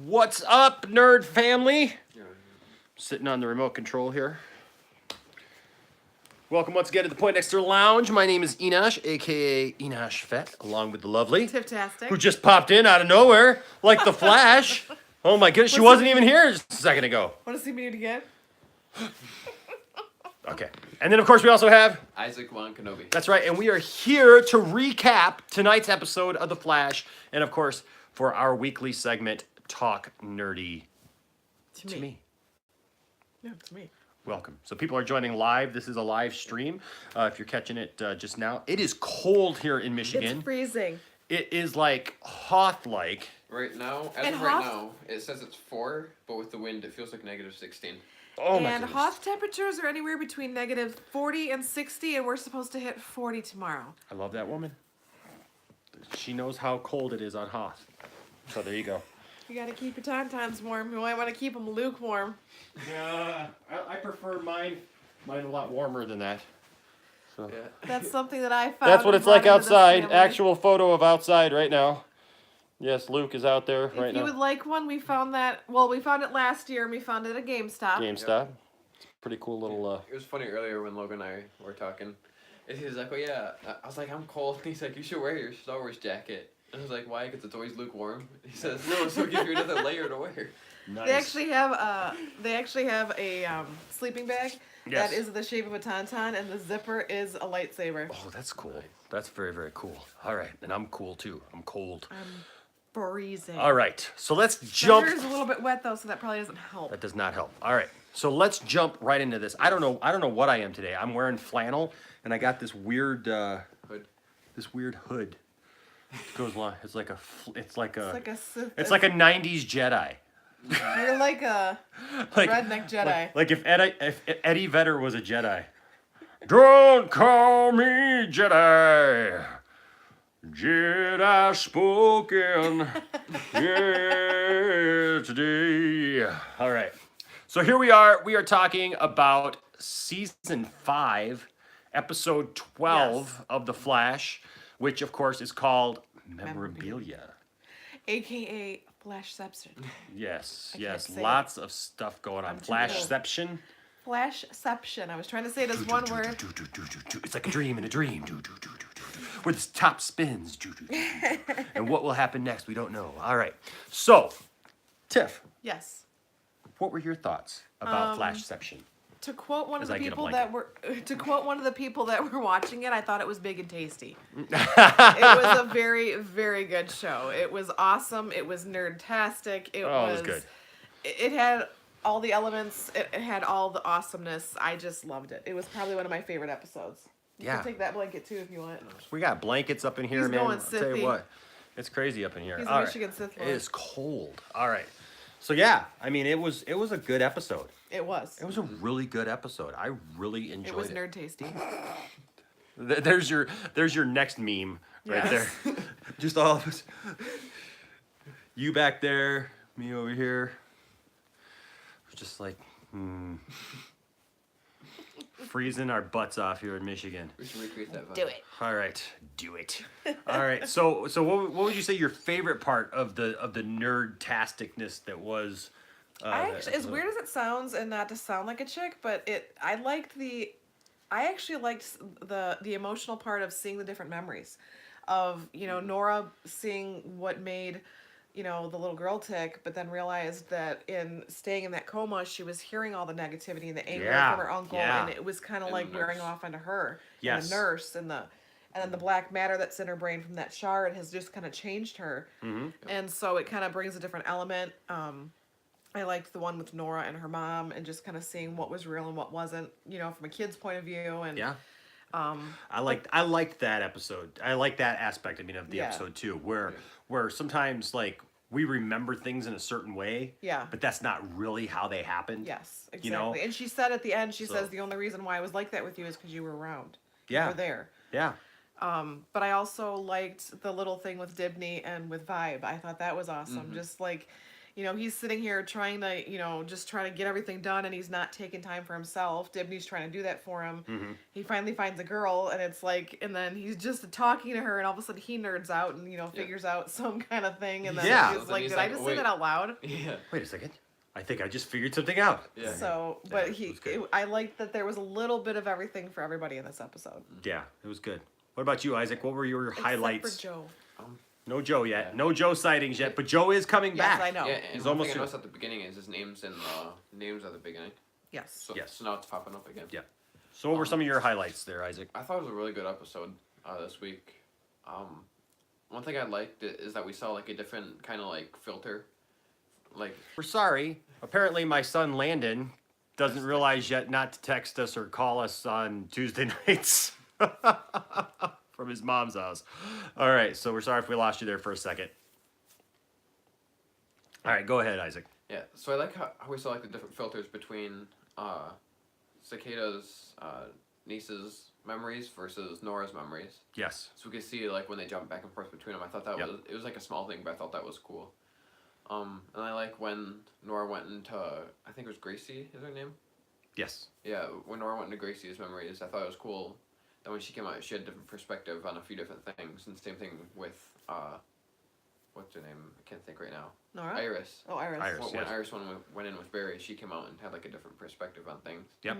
What's up, nerd family? Sitting on the remote control here. Welcome once again to the Poindexter Lounge. My name is Enosh, aka Enosh Fett, along with the lovely, Tiftastic. who just popped in out of nowhere, like the Flash. Oh my goodness, she wasn't even here just a second ago. Want to see me again? Okay. And then, of course, we also have Isaac Juan Kenobi. That's right, and we are here to recap tonight's episode of The Flash, and of course, for our weekly segment, Talk Nerdy to Me. Yeah, to me. Welcome. So people are joining live. This is a live stream. If you're catching it just now, it is cold here in Michigan. It's freezing. It is like Hoth-like. Right now, And right now, it says it's 4, but with the wind, it feels like -16. Oh my And goodness. Hoth temperatures are anywhere between -40 and 60, and we're supposed to hit 40 tomorrow. I love that woman. She knows how cold it is on Hoth. So there you go. You gotta keep your tauntauns warm. You might want to keep them lukewarm. Yeah, I prefer mine a lot warmer than that. So. Yeah. That's something that I found. That's what and it's like brought into this outside. family. Actual photo of outside right now. Yes, Luke is out there right If you now. would like one, we found that. Well, we found it last year, and we found it at GameStop. GameStop. It's a pretty cool little. It was funny earlier when Logan and I were talking. And he was like, "Oh yeah." I was like, "I'm cold." And he's like, "You should wear your Star Wars jacket." And I was like, "Why? Because it's always lukewarm." He says, "No, so it gives you another layer to wear." Nice. They actually have a sleeping bag Yes. that is the shape of a tauntaun, and the zipper is a lightsaber. Oh, that's cool. That's very, very cool. All right, and I'm cool too. I'm cold. Freezing. All right, so let's jump. Sweater is a little bit wet though, so that probably doesn't help. That does not help. All right, so let's jump right into this. I don't know what I am today. I'm wearing flannel, and I got this weird Hood. This weird hood. It goes along. It's like a. It's like a Sith. It's like a '90s Jedi. You're like a Like, redneck Jedi. Like if Eddie Vedder was a Jedi. Don't call me Jedi. Jedi spoken. Yeah, today. All right. So here we are. We are talking about season 5, episode 12 Yes. of The Flash, which of course is called Memorabilia. AKA Flashception. Yes, I yes. can't say Lots of stuff going on. I'm too old. Flashception. Flashception. I was trying to say it as one word. It's like a dream in a dream. Where the top spins. And what will happen next, we don't know. All right. So, Tiff, Yes. what were your thoughts about Flashception? To quote one of As the I get a people blanket. that were watching it, I thought it was big and tasty. It was a very, very good show. It was awesome. It was nerdtastic. It was good. It had all the elements. It had all the awesomeness. I just loved it. It was probably one of my favorite episodes. You Yeah. can take that blanket too if you want. We got blankets up in here, He's man. going I'll tell you Sithy. what. It's crazy up in here. He's a All right. Michigan Sith It Lord. is cold. All right. So yeah, I mean it was a good episode. It was. It was a really good episode. I really enjoyed it. It was nerd tasty. There's your next meme right Yes. there. Just all of us. You back there, me over here. Just like freezing our butts off here in Michigan. We should recreate that vibe. Do it. All right, do it. All right. So what would you say your favorite part of the nerd-tasticness that was? I that actually, as episode? weird as it sounds, and not to sound like a chick, but I actually liked the emotional part of seeing the different memories, of Nora seeing what made, the little girl tick, but then realized that in staying in that coma, she was hearing all the negativity and the anger Yeah, from her uncle, yeah. and it was kind of And like the wearing nurse. off onto her. Yes. And the nurse and then the black matter that's in her brain from that shard has just kind of changed her. Mm-hmm. And so it kind of brings a different element. I liked the one with Nora and her mom, and just kind of seeing what was real and what wasn't, from a kid's point of view. And Yeah. I liked that episode. I like that aspect. I mean, of the Yeah. episode too, where sometimes like we remember things in a certain way. Yeah. But that's not really how they happened. Yes, exactly. You know? And she said at the end, she So- says the only reason why I was like that with you is because you were around. Yeah. You were there. Yeah. But I also liked the little thing with Dibney and with Vibe. I thought that was awesome. Just like, you know, he's sitting here trying to, you know, just trying to get everything done, and he's not taking time for himself. Dibney's trying to do that for him. He finally finds a girl, and it's like, and then he's just talking to her, and all of a sudden he nerds out and, you know, figures out some kind of thing, and then Yeah. he's like, He's did like, I just say "Wait." that out loud? Yeah. Wait a second. I think I just figured something out. Yeah. So, Yeah, but it was good. I liked that there was a little bit of everything for everybody in this episode. Yeah, it was good. What about you, Isaac? What were your highlights? Except for Joe. No Joe yet. Yeah. No Joe sightings yet, but Joe is coming Yes, back. I know. Yeah, He's and one almost thing I here. noticed at the beginning is his name's in the names at the beginning. Yes. So, Yes. so now it's popping up again. Yeah. So what were some of your highlights there, Isaac? I thought it was a really good episode this week. One thing I liked is that we saw like a different kind of like filter. Like, We're sorry. Apparently my son Landon doesn't realize yet not to text us or call us on Tuesday nights from his mom's house. All right, so we're sorry if we lost you there for a second. All right, go ahead, Isaac. yeah, so I like how we saw like the different filters between Cicada's niece's memories versus Nora's memories. Yes. So we could see like when they jump back and forth between them. I thought that Yep. it was like a small thing, but I thought that was cool. And I like when Nora went into, I think it was Gracie, is her name? Yes. Yeah, when Nora went into Gracie's memories, I thought it was cool that when she came out, she had a different perspective on a few different things. And same thing with, what's her name? I can't think right now. Nora? Iris. Oh, Iris. Iris. When yes. Iris went in with Barry, she came out and had like a different perspective on things. Yep.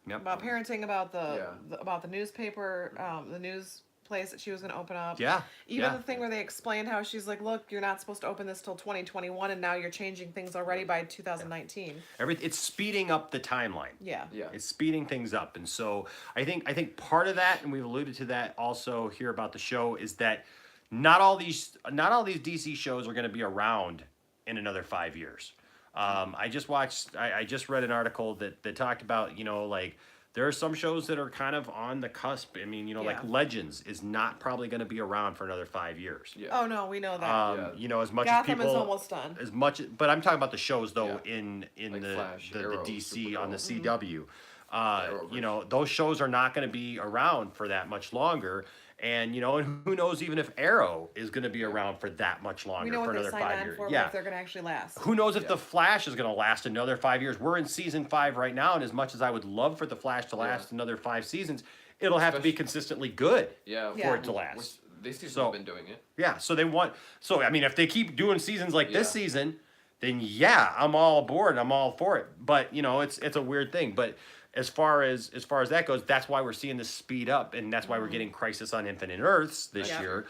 Yep. About parenting, about Yeah. about the newspaper, the news place that she was going to open up. Yeah. Even yeah. the thing where they explained how she's like, look, you're not supposed to open this till 2021, and now you're changing things already by 2019. It's speeding up the timeline. Yeah. Yeah. It's speeding things up, and so I think part of that, and we've alluded to that also here about the show, is that not all these DC shows are going to be around in another 5 years. I just read an article that talked about, you know, like there are some shows that are kind of on the cusp. I mean, you know, like Yeah. Legends is not probably going to be around for another 5 years. Yeah. Oh, no, we know that. Yeah. You know, as much Gotham as people is almost done. as much, but I'm talking about the shows though Yeah. in Like the Flash, the Arrow, DC on the Supergirl. CW. Arrowverse. You know, those shows are not going to be around for that much longer. And you know, and who knows even if Arrow is going to be around for that much longer We know for what they another signed 5 on years. for, but Yeah. if they're going to actually last. Who knows if Yeah. the Flash is going to last another 5 years? We're in season 5 right now, and as much as I would love for the Flash to last another 5 seasons, it'll have to be Especially- consistently good Yeah. Yeah. for it to last. Which these seasons So- have been doing it. Yeah, so they want. So I mean, if they keep doing seasons like this Yeah. season, then yeah, I'm all aboard. I'm all for it. But you know, it's a weird thing. But as far as that goes, that's why we're seeing this speed up, and that's why we're getting Crisis on Infinite Earths this Yeah. year,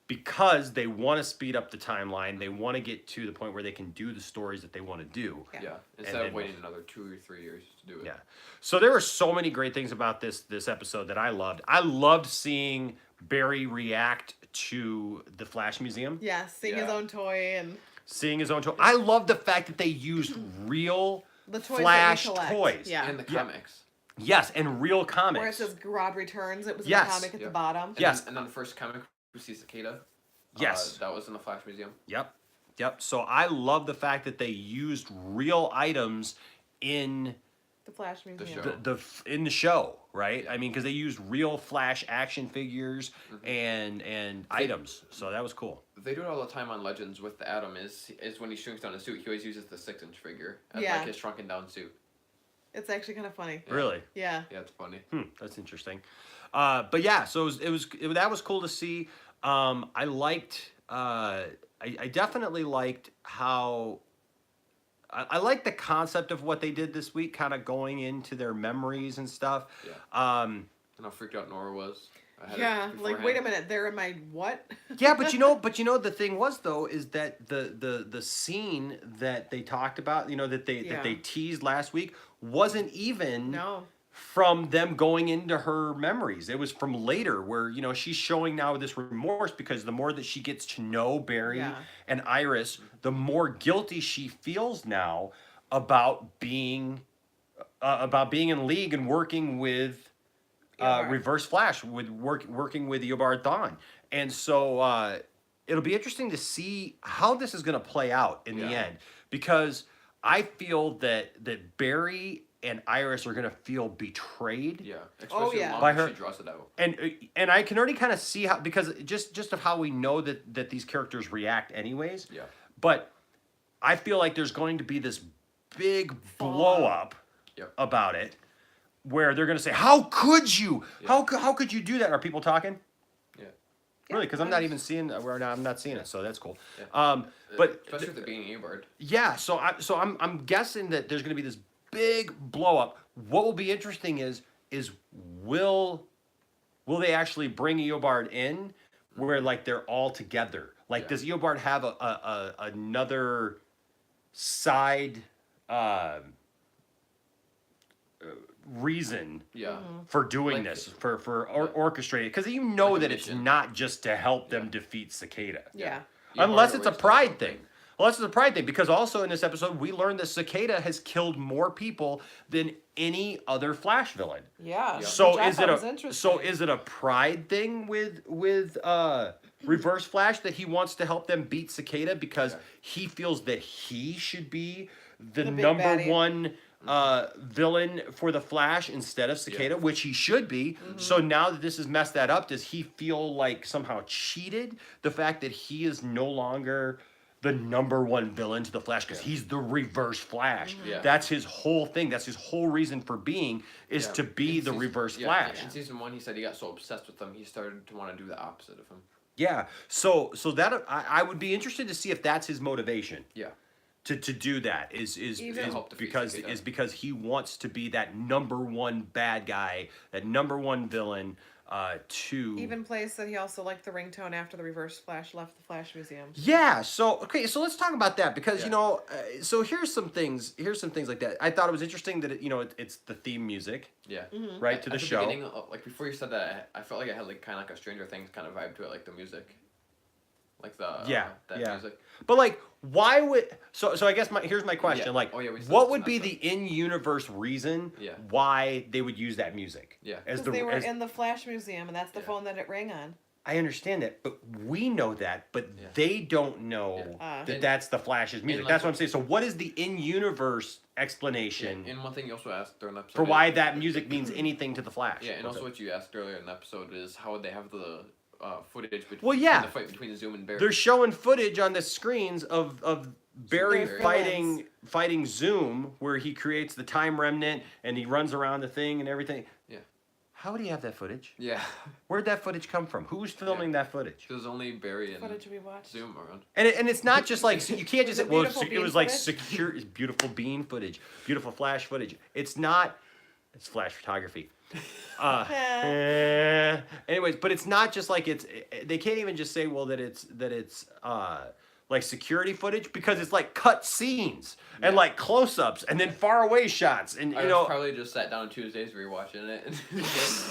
because they want to speed up the timeline. They want to get to the point where they can do the stories that they want to do. Yeah. Yeah. Instead then- of waiting another 2 or 3 years to do it. Yeah. So there were so many great things about this episode that I loved. I loved seeing Barry react to the Flash Museum. Yeah, seeing his Yeah. own toy and Seeing his own toy. I love the fact that they used real the toys Flash that we collect. toys. Yeah. And the comics. Yes, and real Where it comics. says Rob Returns, it was Yes. in the comic at Yeah. the bottom. And Yes. and then the first comic we see Cicada. Yes. That was in the Flash Museum. Yep. Yep. So I love the fact that they used real items in The Flash Museum. show. in the show, right? I mean, because they used real Flash action figures and items. So that was cool. They do it all the time on Legends with the Atom. Is when he shrinks down his suit, he always uses the 6-inch figure as Yeah. like his shrunken down suit. It's actually kind of funny. Yeah. Really. Yeah. Yeah, it's funny. That's interesting. But yeah, so that was cool to see. I liked. I definitely liked how. I like the concept of what they did this week, kind of going into their memories and stuff. Yeah. And how freaked out Nora was. I had it Yeah, like beforehand. wait a minute, they're in my what? Yeah, but you know, the thing was though is that the scene that they talked about, you know, that they Yeah. teased last week wasn't even No. from them going into her memories. It was from later where, you know, she's showing now this remorse because the more that she gets to know Barry Yeah. and Iris, the more guilty she feels now about being in league and working with Eobard. Reverse Flash, with working with Eobard Thawne. And so it'll be interesting to see how this is going to play out in the Yeah. end, because I feel that Barry and Iris are going to feel betrayed. Yeah. Especially yeah. the By longer her- she draws it out. And I can already kind of see how, because just of how we know that these characters react anyways. Yeah. But I feel like there's going to be this big blow Fallout. up Yep. about it, where they're going to say, "How could you? Yeah. How could you do that?" Are people talking? Yeah. Really? Because I'm not even seeing. I'm not seeing it, so that's cool. Yeah. But especially with it being Eobard. yeah, so I'm guessing that there's going to be this big blow up. What will be interesting is will they actually bring Eobard in where like they're all together? Like, Yeah. does Eobard have another side reason Yeah. for doing Like- this, for orchestrating? Because you know Like a that it's mission. not just to help them Yeah. defeat Cicada. Yeah. Unless Eobard it's a always does pride something. thing. Unless it's a pride thing. Because also in this episode, we learned that Cicada has killed more people than any other Flash villain. Yeah. So which I is thought it was a interesting. pride thing with Reverse Flash that he wants to help them beat Cicada because Yeah. he feels that he should be the The big number baddie. one villain for the Flash instead of Cicada, Yeah. which he should be. So now that this has messed that up, does he feel like somehow cheated? The fact that he is no longer the number one villain to the Flash because he's the Reverse Flash. Yeah. That's his whole thing. That's his whole reason for being is Yeah. to be In the season- Reverse yeah, Flash. In season 1, he said he got so obsessed with him, he started to want to do the opposite of him. Yeah. So that I would be interested to see if that's his motivation Yeah. to do that is Even- Help defeat because Cicada. because he wants to be that number one bad guy, that number one villain to Even Place said he also liked the ringtone after the Reverse Flash left the Flash Museum. Yeah, so okay, so let's talk about that because Yeah. you know, so here's some things like that. I thought it was interesting that it's the theme music, Yeah. right, to the At show. beginning, like before you said that, I felt like it had like kind of like a Stranger Things kind of vibe to it, like the music, like the that music. But like, why would so I guess here's my question. Yeah. Like, Oh, yeah, we said what this would in be that the in-universe reason Yeah. why they would use that music? Yeah. As Because they were as, in the Flash Museum, and that's the Yeah. phone that it rang on. I understand that, but we know that, but Yeah. they don't know Yeah. that And- that's the Flash's music. like That's what I'm what- saying. So what is the in-universe Yeah. explanation And one thing you also asked during the episode for why is- that music means anything to the Flash? Yeah, and What's also it? what you asked earlier in the episode is how would they have the footage between, Well, yeah. the fight between Zoom and Barry. They're showing footage on the screens of Barry Their fighting Zoom, where he creates the time remnant and he runs around the thing and everything. Yeah. How would he have that footage? Yeah. Where'd that footage come from? Who's filming that footage? There's only Barry and Footage we watched. Zoom around. And it's not just like you can't just Was say, it well, beautiful it bean was like footage? secure, beautiful bean footage, beautiful Flash footage. It's not. It's Flash photography. Anyways, but it's not just like they can't even just say well that it's like security footage because it's like cut scenes and Yeah. like close-ups and then far away shots and I you know probably just sat down on Tuesdays rewatching it. And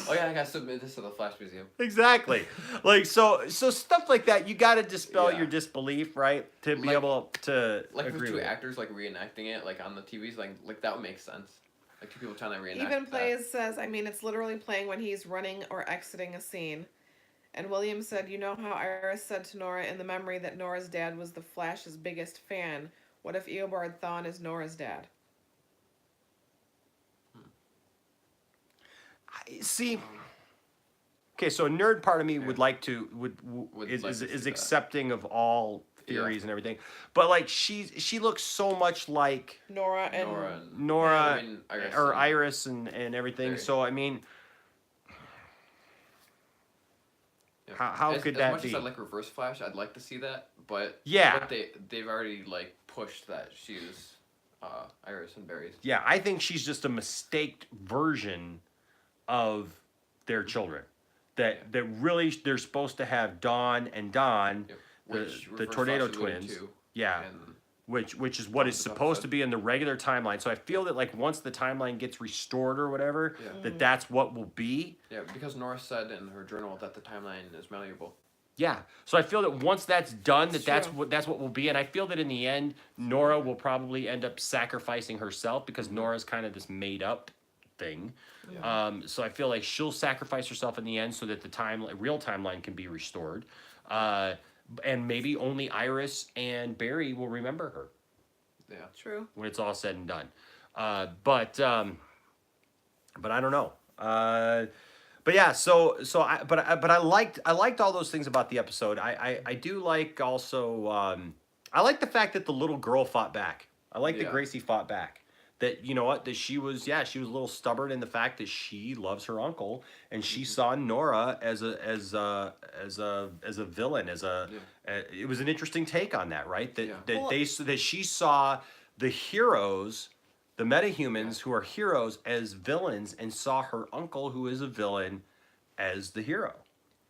oh yeah, I gotta submit this to the Flash Museum. exactly like so stuff like that you got to dispel Yeah. your disbelief, right, to be Like- able to Like if agree two with it. actors like reenacting it like on the TVs, like that would make sense. Like two people trying to reenact. Even that. Plays says, I mean, it's literally playing when he's running or exiting a scene. And William said, you know how Iris said to Nora in the memory that Nora's dad was the Flash's biggest fan? What if Eobard Thawne is Nora's dad? See, okay, so a nerd part of me would Yeah. like to Would is like to is see that. accepting of all theories Yeah. and everything, but like she looks so much like Nora and Nora I mean, Iris or and- Iris and everything. Barry. So I mean, Yeah. how as, could as that much be? as I like Reverse Flash, I'd like to see that, but Yeah. but they've already like pushed that she's Iris and Barry's. Yeah, I think she's just a mistaked version of their children. That really they're supposed to have Dawn and Don, Yep. the Which the Reverse Tornado Flash alluded twins. to, Yeah. and Which is what is This supposed episode. to be in the regular timeline. So I feel that like once the timeline gets restored or whatever, Yeah. that's what will be. yeah, because Nora said in her journal that the timeline is malleable. Yeah. So I feel that once that's done, It's that's true. what will be. And I feel that in the end, Nora will probably end up sacrificing herself because Nora's kind of this made up thing. So I feel like she'll sacrifice herself in the end so that the real timeline can be restored. And maybe only Iris and Barry will remember her Yeah. True. when it's all said and done. But I don't know. But yeah, I liked all those things about the episode. I do like also I like the fact that the little girl fought back. I like that Yeah. Gracie fought back. That, you know what, that she was a little stubborn in the fact that she loves her uncle, and she saw Nora as a villain, it was an interesting take on that, right? That Yeah. that Well- that she saw the heroes, the metahumans who are heroes, as villains, and saw her uncle, who is a villain, as the hero.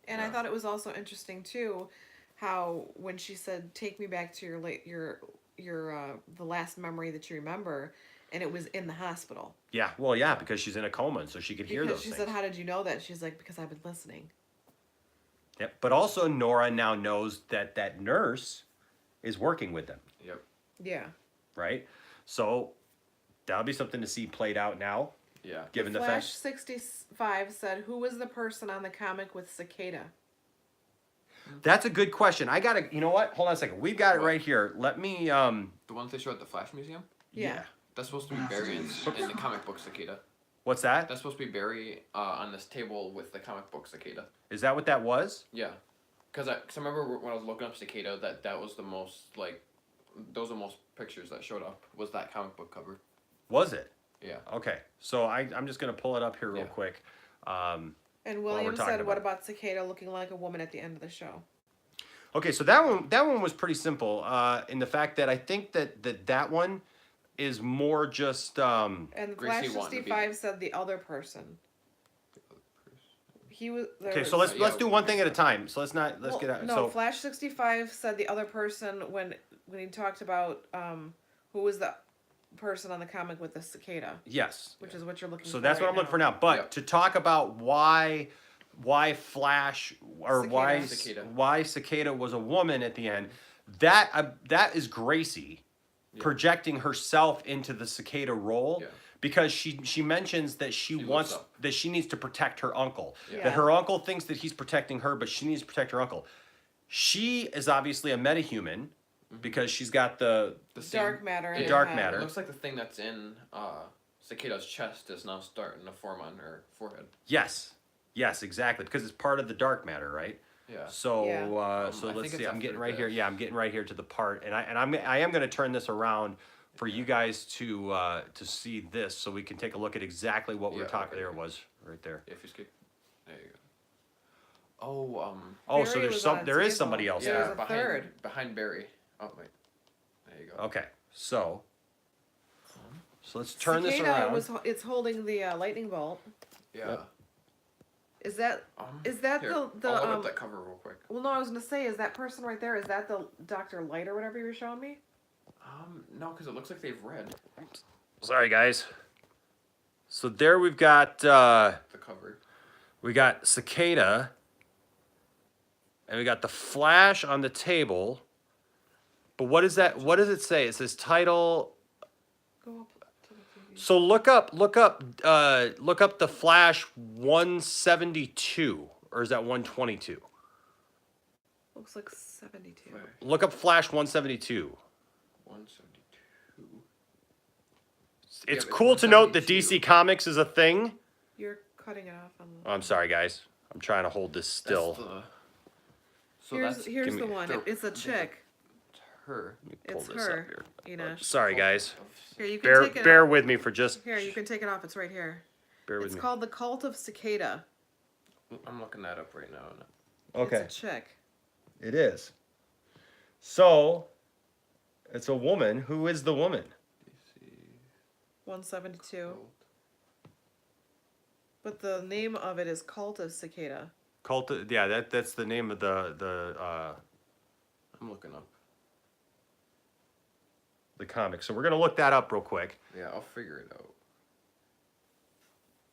And I Yeah. thought it was also interesting too, how when she said, "Take me back to the last memory that you remember," and it was in the hospital. Yeah, well, yeah, because she's in a coma, and so she could hear Because those she things. said, "How did you know that?" She's like, "Because I've been listening." Yep. But also Nora now knows that that nurse is working with them, Yep. Yeah. right? So that'll be something to see played out now, Yeah. given the Flash fact. 65 said, "Who was the person on the comic with Cicada?" That's a good question. I gotta, you know what? Hold on a second. We've got it What? right here. Let me, The ones they show at the Flash Museum. Yeah. That's supposed to be Barry in the comic book Cicada. What's that? That's supposed to be Barry on this table with the comic book Cicada. Is that what that was? Yeah, cause I remember when I was looking up Cicada that was the most like, those are the most pictures that showed up was that comic book cover. Was it? Yeah. Okay. So I'm just gonna pull it up here real Yeah. quick. And we're William talking said, "What about about Cicada looking like a woman at the end of the show?" Okay, so that one was pretty simple. In the fact that I think that one is more just. And Gracie Flash wanted to be- 65 said the other person. He was. there Okay, so was- let's Yeah, do one thing at a time. So let's Well, get out. No, So Flash 65 said the other person when he talked about who was the person on the comic with the cicada, yes, which is what you're looking for. so that's what right I'm looking for now. But Yep. to talk about why Flash or Cicada. why Cicada was a woman at the end, that is Gracie projecting herself into the Cicada role. Yeah. Because she mentions that she She wants looks up. that she needs to protect her uncle. Yeah. That her uncle thinks that he's protecting her, but she needs to protect her uncle. She is obviously a metahuman because she's got the Dark matter. in The her dark head. matter. It looks like the thing that's in Cicada's chest is now starting to form on her forehead. yes, exactly, because it's part of the dark matter, right? Yeah. So Yeah. so I let's think see. it's I'm getting after right here. this. Yeah, I'm getting right here to the part, and I am going to turn this around for you guys to see this, so we can take a look at exactly what we were Yeah, talking. okay. There it was right there. If you skip. There you go. Oh, Oh, so Barry there's was some. on a There is table. somebody else There's there. a behind third. behind Barry. Oh wait. There you go. Okay, so let's turn this Cicada around. it's holding the lightning bolt. Yeah. Yep. Is that Here, the I'll look um? at that cover real quick. Well, no, I was gonna say, is that person right there? Is that the Dr. Light or whatever you were showing me? No, because it looks like they've read Sorry, guys. So there we've got the cover. Cicada, and we got the Flash on the table. But what is that? What does it say? It says title. Go up to the TV. So look up the Flash 172, or is that 122? Looks like 72. Flash Look up Flash 172. 172. It's Yeah, but cool to note that 172. DC Comics is a thing. You're cutting it off on the. Oh, I'm sorry, guys. I'm trying to hold this still. That's the, so here's that's here's give the me- one. the- It's a chick. her. Let me pull It's this her. up here. Ina. Sorry, guys. Here, you can take it Bear off. with me for just. Here, you can take it off. It's right here. Bear with It's me. called the Cult of Cicada. I'm looking that up right now. Okay. It's a chick. It is. So, it's a woman. Who is the woman? DC 172. Gold. But the name of it is Cult of Cicada. Yeah, that's the name of the I'm looking up. comic. So we're gonna look that up real quick. Yeah, I'll figure it out.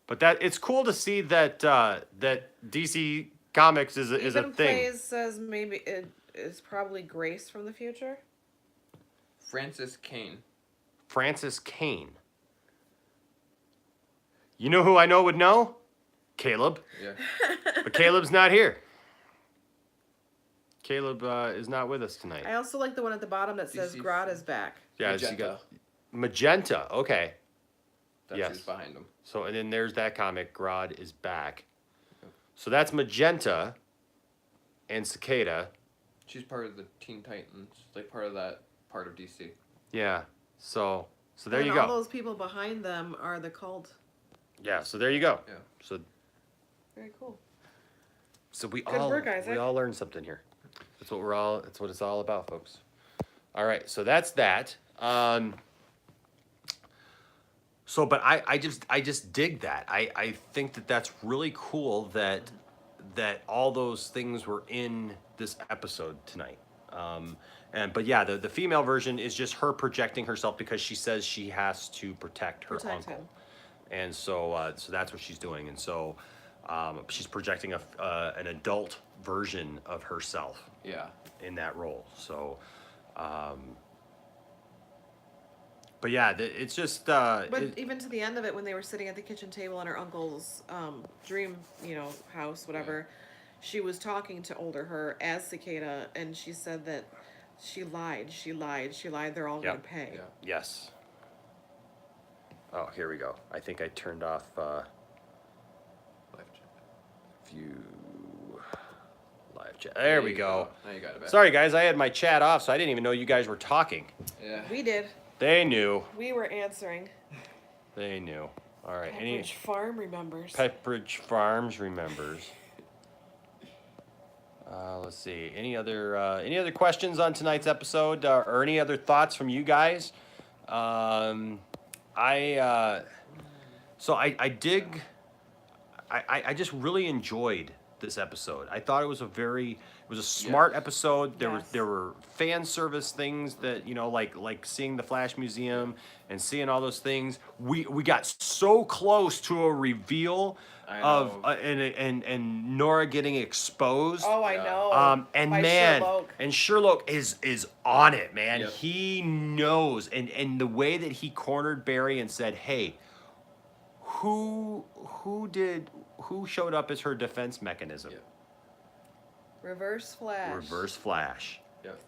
But it's cool to see that that DC Comics is a Even thing. Plays says maybe it is probably Grace from the future. Francis Kane. Francis Kane. You know who I know would know? Caleb. Yeah. But Caleb's not here. Caleb is not with us tonight. I also like the one at the bottom that says DC Grodd is back. Yeah, so you Magenta. got Magenta. Okay. That's Yes. who's behind him. So and then there's that comic. Grodd is back. So that's Magenta and Cicada. She's part of the Teen Titans, like part of that part of DC. Yeah. So there and you all go. those people behind them are the cult. Yeah. So there you go. Yeah. So Very cool. we Good all work, Isaac. we all learned something here. That's what it's all about, folks. All right. So that's that. So, but I just dig that. I think that that's really cool that all those things were in this episode tonight. But yeah, the female version is just her projecting herself because she says she has to protect her Protect uncle, him. and so that's what she's doing, and so she's projecting an adult version of herself Yeah. in that role. So. But yeah, it's just. But even to the end of it, when they were sitting at the kitchen table in her uncle's dream, house, whatever, she was talking to older her as Cicada, and she said that she lied. They're all Yep. gonna pay. Yeah. Yes. Oh, here we go. I think I turned off Life check. view live chat. There we you go. Now you got it back. Sorry, guys. I had my chat off, so I didn't even know you guys were talking. Yeah. We did. They knew. We were answering. They knew. All right. Pepperidge Farm remembers. Pepperidge Farms remembers. Let's see. Any other questions on tonight's episode, or any other thoughts from you guys? I dig. I just really enjoyed this episode. I thought it was a smart episode. Yes. There were fan service things that like seeing the Flash Museum and seeing all those things. We got so close to a reveal I of know. and Nora getting exposed. Oh, I Yeah. know. And By man, Sherlock. and Sherlock is on it, man. Yep. He knows, and the way that he cornered Barry and said, "Hey, who showed up as her defense mechanism?" Yep. Reverse Flash. Reverse Flash. Yep.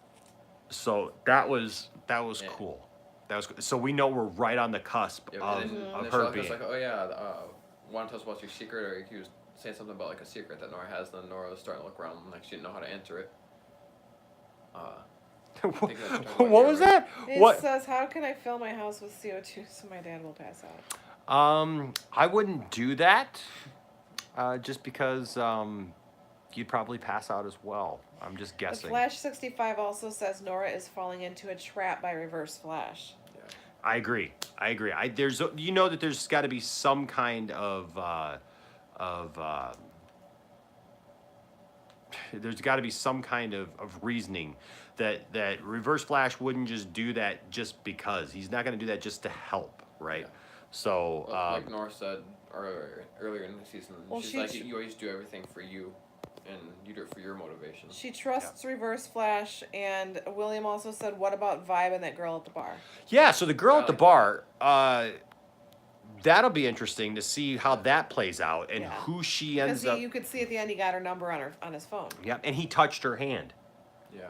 So that was Yeah. cool. That was so we know we're right on the cusp Yeah, of, and then of her Sherlock being. was like, oh yeah, want to tell us about your secret, or he was saying something about like a secret that Nora has. And then Nora was starting to look around like she didn't know how to answer it. what think that's talking about what you, was right? that? It What? says, "How can I fill my house with CO2 so my dad will pass out?" I wouldn't do that, just because you'd probably pass out as well. I'm just The guessing. Flash 65 also says Nora is falling into a trap by Reverse Flash. I agree. There's that there's got to be some kind of there's got to be some kind of reasoning that Reverse Flash wouldn't just do that just because. He's not going to do that just to help, right? Yeah. So Well, like Nora said earlier in the season, Well, she's she like, tr- you always do everything for you, and you do it for your motivation. She trusts Reverse Flash, and William also said, "What about Vibe and that girl at the bar?" yeah, so the girl I at the like bar, that'll be interesting to see how that plays out and Yeah. who she Because ends up. you could see at the end he got her number on his phone. Yeah, and he touched her hand. Yeah.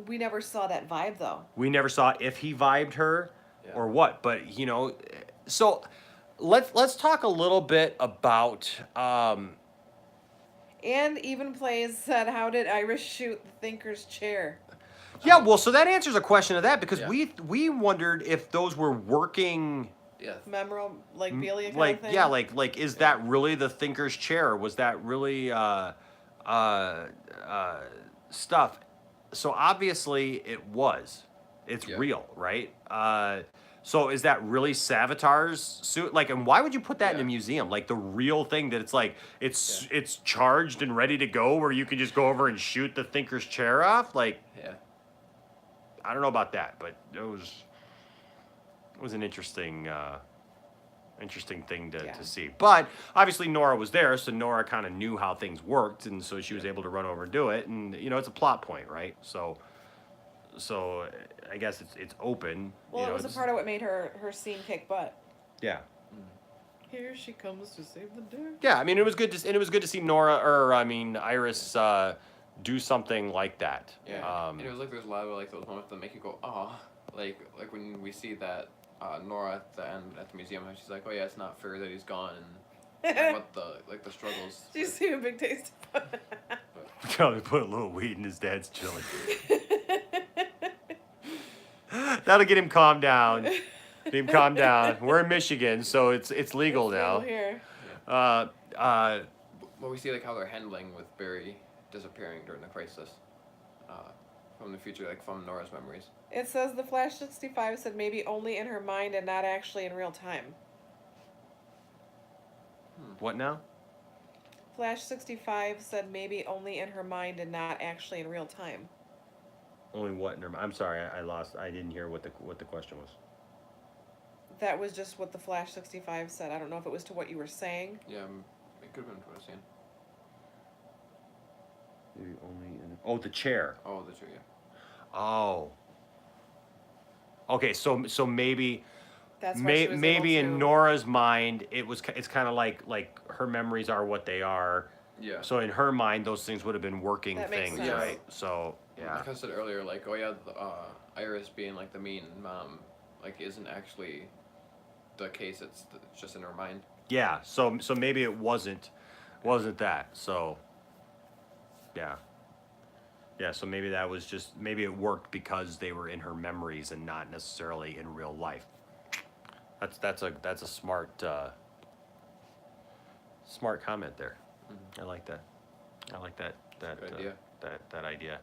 We never saw that Vibe though. We never saw if he vibed her Yeah. or what, but so let's talk a little bit about And Even Plays said, "How did Iris shoot the Thinker's chair?" yeah, well, so that answers a question of that because Yeah. we wondered if those were working Yeah. Memorabilia kind like of thing. yeah, like is that really the thinker's chair? Or was that really stuff? So obviously it was. It's Yeah. real, right? So is that really Savitar's suit? Like, and why would you put that in a Yeah. museum? Like the real thing that it's like Yeah. it's charged and ready to go, where you can just go over and shoot the thinker's chair off. Like, Yeah. I don't know about that, but it was an interesting thing Yeah. to see. But obviously Nora was there, so Nora kind of knew how things worked, and so she was able to run over and do it. And it's a plot point, right? So I guess it's open. Well, it was a part of what made her scene kick butt. Yeah. Here she comes to save the day. Yeah, I mean, it was good to see Nora, or I mean Iris, do something like that. Yeah. And it was like there's a lot of like those moments that make you go, oh, like when we see that Nora at the end at the museum, how she's like, oh yeah, it's not fair that he's gone, and what the struggles. Do you see a big taste? Tell him to put a little weed in his dad's chili. That'll get him calmed down. Get him calmed down. We're in Michigan, so it's legal now. Legal here. Uh, Well, we see like how they're handling with Barry disappearing during the crisis. From the future, like from Nora's memories. It says the Flash 65 said maybe only in her mind and not actually in real time. what now? Flash 65 said maybe only in her mind and not actually in real time. Only what? I'm sorry, I lost. I didn't hear what the question was. That was just what the Flash 65 said. I don't know if it was to what you were saying. Yeah, it could have been what I was saying. Maybe only in. Oh, the chair. Oh, the tree. Yeah. Oh. Okay, so maybe. That's why she was Maybe able in to- Nora's mind, it's kind of like her memories are what they are. Yeah. So in her mind, those things would have been working That makes things, sense. right? So yeah. Like I said earlier, like, oh yeah, Iris being like the mean mom, like, isn't actually the case. It's just in her mind. Yeah, so maybe it wasn't that. So yeah. Yeah, so maybe that was just maybe it worked because they were in her memories and not necessarily in real life. That's a smart comment there. Mm-hmm. I like that. I like that Good idea. that idea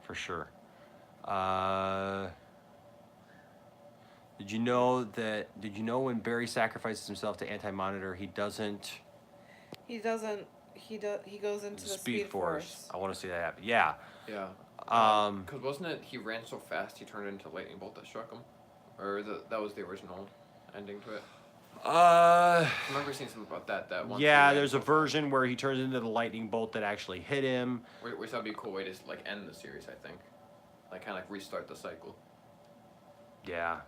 for sure. Did you know when Barry sacrifices himself to Anti-Monitor, he doesn't He doesn't. He goes into the Speed Force. I want to see that happen. Yeah. Yeah. Because wasn't it he ran so fast he turned into a lightning bolt that struck him, or that was the original ending to it? I remember seeing something about that one. Yeah, there's a version where he turns into the lightning bolt that actually hit him. Which that'd be a cool way to like end the series, I think. Like kind of like restart the cycle. Yeah.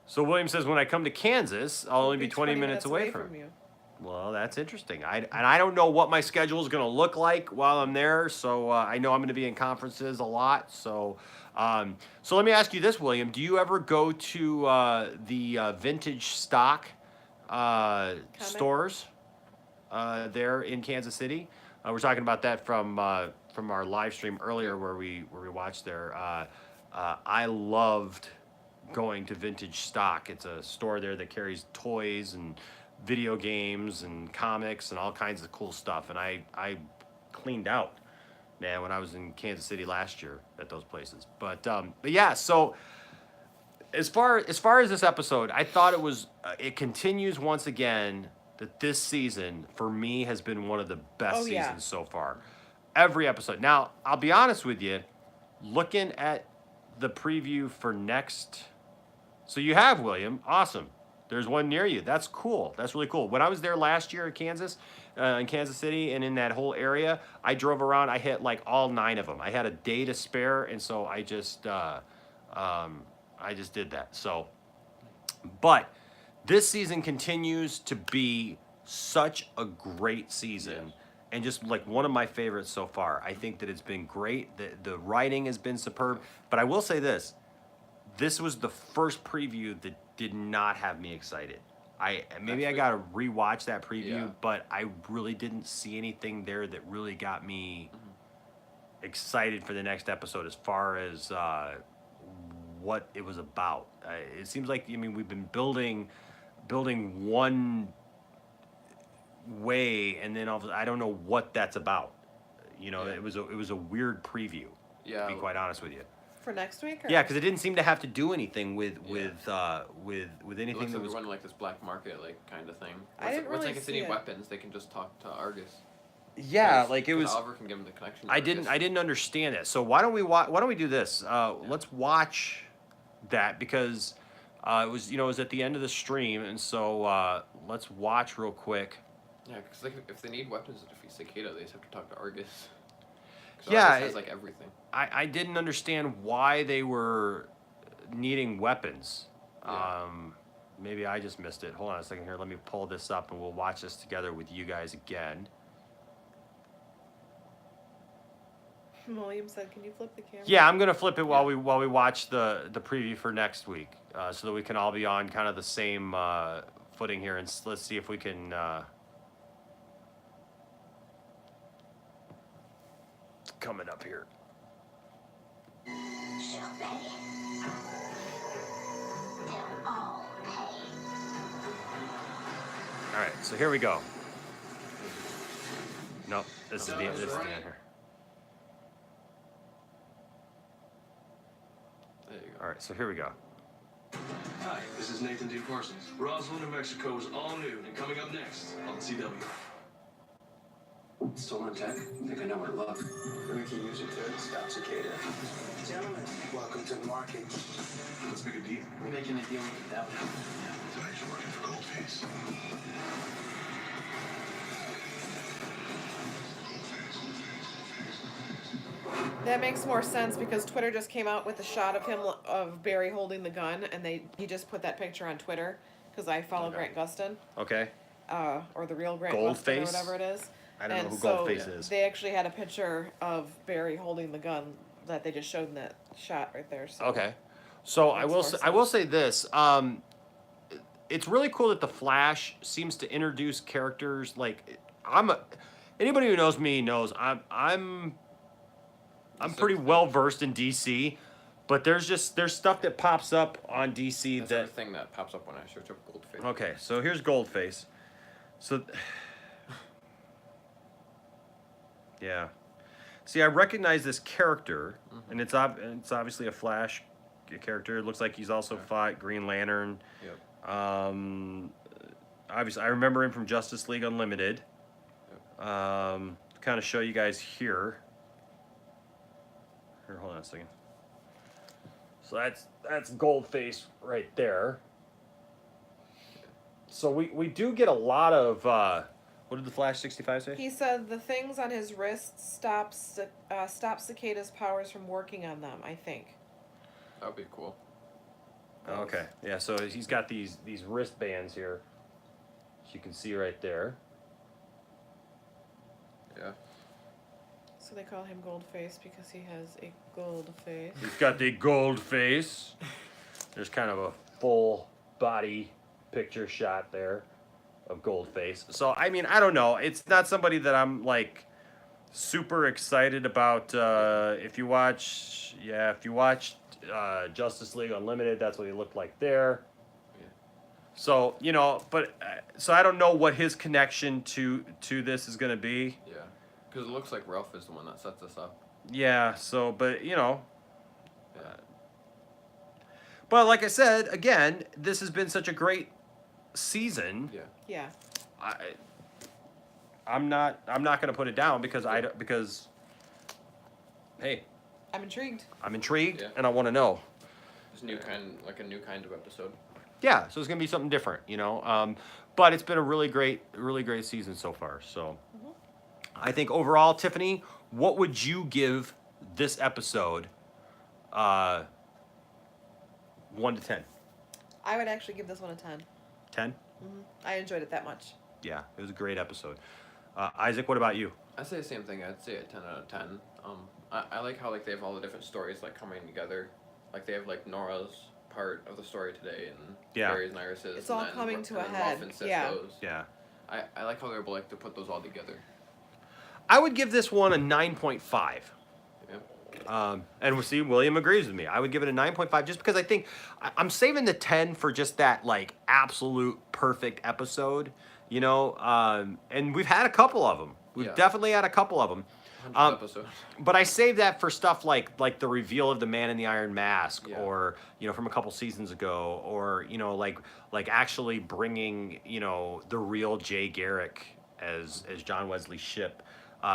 So William says, when I come to Kansas, I'll only be 20 minutes away from you. Well, that's interesting. I don't know what my schedule is going to look like while I'm there. So I know I'm going to be in conferences a lot. So let me ask you this, William. Do you ever go to the vintage stock stores there in Kansas City? We're talking about that from our live stream earlier where we watched there. I loved going to vintage stock. It's a store there that carries toys and video games and comics and all kinds of cool stuff. And I cleaned out, man, when I was in Kansas City last year at those places. But yeah, so as far as this episode, I thought it was it continues once again that this season for me has been one of the best seasons so far. Every episode. Now, I'll be honest with you, looking at the preview for next. So you have, William. Awesome. There's one near you. That's cool. That's really cool. When I was there last year in Kansas City, and in that whole area, I drove around. I hit like all 9 of them. I had a day to spare, and so I just did that. So, but this season continues to be such a great season. Yes. And just like one of my favorites so far. I think that it's been great. The writing has been superb. But I will say this. This was the first preview that did not have me excited. I got to rewatch that preview, but I really didn't see anything there that really got me excited for the next episode as far as what it was about. It seems like we've been building one way, and then I don't know what that's about. It was a weird preview. Yeah. To be quite honest with you. For next week? Or? Yeah, because it didn't seem to have to do anything with anything It that looks like was. we're running like this black market like kind of thing. I didn't really like if they see need it. weapons, they can just talk to Argus. Yeah, like it was. Oliver can give them the connection. To I Argus. didn't understand it. So why don't we do this? Let's watch that because it was at the end of the stream, and so let's watch real quick. Yeah, because like if they need weapons to defeat Cicada, they just have to talk to Argus. Yeah, Argus has like everything. I didn't understand why they were needing weapons. Yeah. Maybe I just missed it. Hold on a second here. Let me pull this up and we'll watch this together with you guys again. William said, "Can you flip the camera?" Yeah, I'm gonna flip it while we watch the preview for next week, so that we can all be on kind of the same footing here, and let's see if we can coming up here. She'll pay. They'll all pay. All right, so here we go. Nope, this is the end here. There you go. All right, so here we go. Hi, this is Nathan D. Parsons. Roswell, New Mexico is all new and coming up next on CW. Stolen tech? I think I know where to look. Then we can use it to stop Cicada. Gentlemen, welcome to the market. Let's make a deal. We're making a deal with the devil. Tonight you're working for Goldface. That makes more sense because Twitter just came out with a shot of him of Barry holding the gun, and he just put that picture on Twitter because I follow Grant Gustin, Okay. or the real Grant Goldface? Gustin or whatever it is. I don't know And who so Goldface is. They actually had a picture of Barry holding the gun that they just showed in that shot right there. So. Okay. So Makes more I will sense. say this. It's really cool that the Flash seems to introduce characters like anybody who knows me knows I'm pretty well versed in DC, but there's stuff that pops up on DC That's that the thing that pops up when I search up Goldface. okay. So here's Goldface. So yeah. See, I recognize this character, and it's obviously a Flash character. It looks like he's also fought Green Lantern. Yep. Obviously, I remember him from Justice League Unlimited. Kind of show you guys here. Here, hold on a second. So that's Goldface right there. So we do get a lot of what did the Flash 65 say? He said the things on his wrists stop Cicada's powers from working on them. I think. That would be cool. Okay, yeah. So he's got these wristbands here, as you can see right there. Yeah. So they call him Goldface because he has a gold face. He's got the gold face. There's kind of a full body picture shot there of Goldface. So I mean, I don't know. It's not somebody that I'm like super excited about. If you watch Justice League Unlimited, that's what he looked like there. Yeah. So but so I don't know what his connection to this is gonna be. Yeah. Because it looks like Ralph is the one that sets us up. Yeah. So, but Yeah. But like I said, again, this has been such a great season. Yeah. Yeah. I'm not gonna put it down because hey, I'm intrigued. I'm intrigued Yeah. and I want to know. It's a new kind of episode. Yeah, so it's gonna be something different, But it's been a really great season so far. So I think overall, Tiffany, what would you give this episode? 1 to 10. I would actually give this one a 10. 10? I enjoyed it that much. Yeah, it was a great episode. Isaac, what about you? I'd say the same thing. I'd say a 10 out of 10. I like how they have all the different stories coming together. Like they have Nora's part of the story today and Yeah. Barry's and Iris's. It's and all then coming to a and then head, Ruff and yeah. Cisco's. Yeah. I like how they're able to put those all together. I would give this one a 9.5. Yeah. And we'll see, William agrees with me. I would give it a 9.5 just because I think I'm saving the 10 for just that absolute perfect episode, and we've had a couple of them. We've Yeah. definitely had a couple of them. 100th episode. But I saved that for stuff like the reveal of the Man in the Iron Mask, Yeah. or from a couple seasons ago, or like actually bringing the real Jay Garrick as John Wesley Shipp,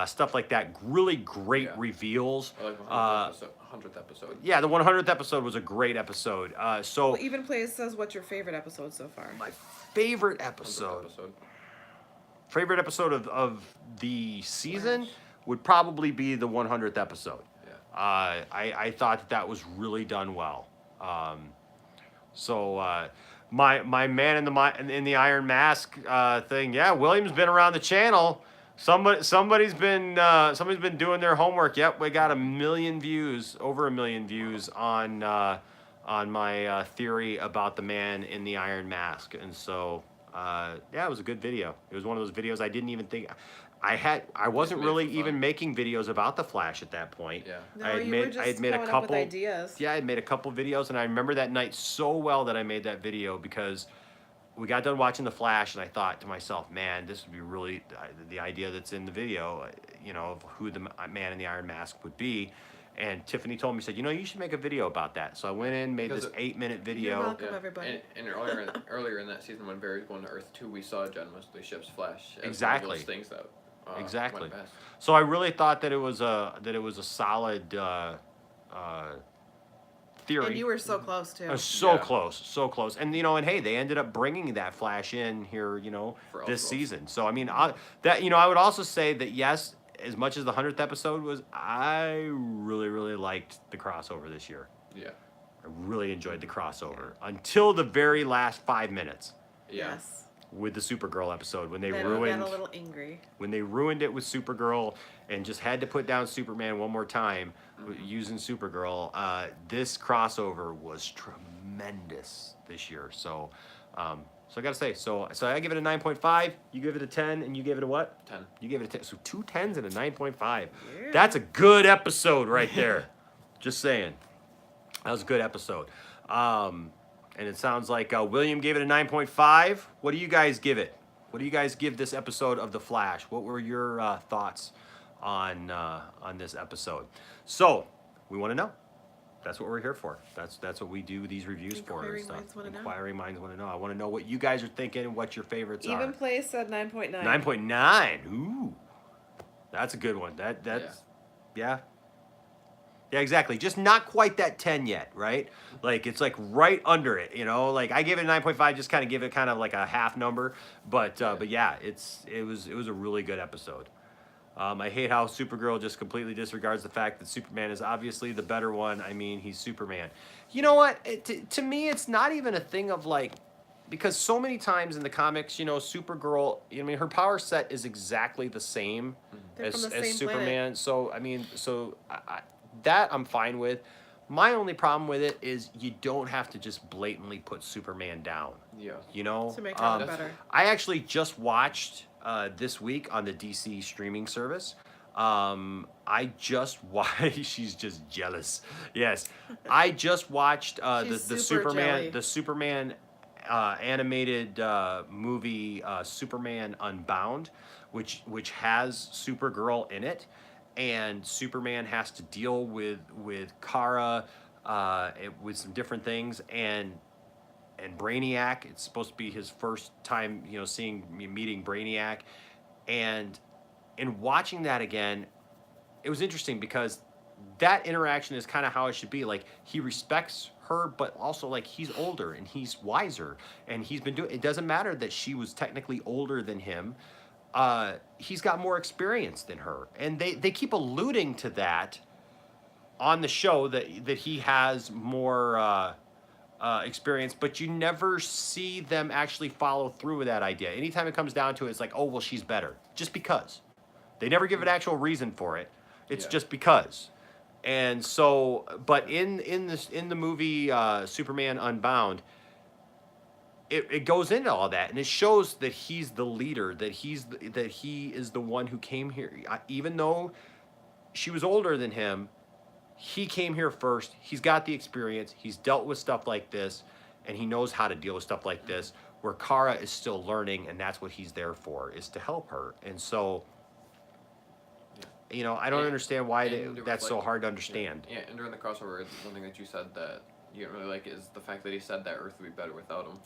stuff like that. Really great Yeah. reveals. Or the 100th episode. Yeah, the 100th episode was a great episode. So Well, Even Plays says, what's your favorite episode so far? my favorite 100th episode. episode. Favorite episode of the season would probably be the 100th episode. Yeah. I thought that was really done well. My man in the Iron Mask thing. Yeah, William's been around the channel. Somebody's been doing their homework. Yep, we got over 1 million views on my theory about the Man in the Iron Mask, and so. Yeah, it was a good video. It was one of those videos I didn't even think. I wasn't made it really for fun. even making videos about the Flash at that point. Yeah. No, I had you made were just I had made a coming up couple with ideas. Yeah, I had made a couple videos, and I remember that night so well that I made that video because we got done watching the Flash, and I thought to myself, man, this would be really the idea that's in the video, of who the man in the Iron Mask would be. And Tiffany told me, said, you should make a video about that. So I went in, made Because this 8-minute You're video. welcome, everybody. And earlier in that season when Barry's going to Earth 2, we saw John Wesley Shipp's Flash as Exactly. one of those things that Exactly. went past. So I really thought that it was a solid theory. And you were so close too. So Yeah. close, so close. And and hey, they ended up bringing that Flash in here, For this Elseworlds. season. So I mean, I would also say that yes, as much as the 100th episode was, I really, really liked the crossover this year. Yeah. I really enjoyed the crossover until the very last 5 minutes Yeah. Yes. with the Supergirl episode when they Then ruined we got a little angry. it with Supergirl and just had to put down Superman one more time using Supergirl. This crossover was tremendous this year. So I gotta say, so I give it a 9.5. You give it a 10, and you give it a what? 10. You gave it a 10. So 2 10s and a 9.5. Yeah. That's a good episode right there. Just saying. That was a good episode. And it sounds like William gave it a 9.5. What do you guys give it? What do you guys give this episode of The Flash? What were your thoughts on this episode? So we want to know. That's what we're here for. That's what we do these reviews for. Inquiring and stuff. minds wanna know. Inquiring minds want to know. I want to know what you guys are thinking and what your favorites Even are. Play said 9.9. 9.9. Ooh, that's a good one. That's yeah. Yeah, exactly. Just not quite that 10 yet, right? Like it's like right under it, Like I gave it a 9.5, just kind of give it kind of like a half number, but yeah, it was a really good episode. I hate how Supergirl just completely disregards the fact that Superman is obviously the better one. I mean, he's Superman. You know what? To me, it's not even a thing of like, because so many times in the comics, Supergirl, her power set is exactly the same They're as from the same Superman. planet. So I mean, that I'm fine with. My only problem with it is you don't have to just blatantly put Superman down. Yeah. To make her look better. I actually just watched this week on the DC streaming service. I just watched. She's just jealous. Yes, I just watched the She's super Superman jelly. the Superman animated movie Superman Unbound, which has Supergirl in it, and Superman has to deal with Kara with some different things and Brainiac. It's supposed to be his first time, meeting Brainiac, and in watching that again, it was interesting because that interaction is kind of how it should be. Like, he respects her, but also like he's older and he's wiser, and he's been doing. It doesn't matter that she was technically older than him. He's got more experience than her, and they keep alluding to that on the show that he has more experience, but you never see them actually follow through with that idea. Anytime it comes down to it, it's like, oh well, she's better, just because. They never give an actual reason for it. It's just because. And so, but in the movie Superman Unbound, it goes into all that, and it shows that he's the leader, that he is the one who came here, even though she was older than him. He came here first. He's got the experience. He's dealt with stuff like this, and he knows how to deal with stuff like this. Where Kara is still learning, and that's what he's there for, is to help her. And so, I don't understand why that's so hard to understand. Yeah, and during the crossover, one thing that you said that you didn't really like is the fact that he said that Earth would be better without him.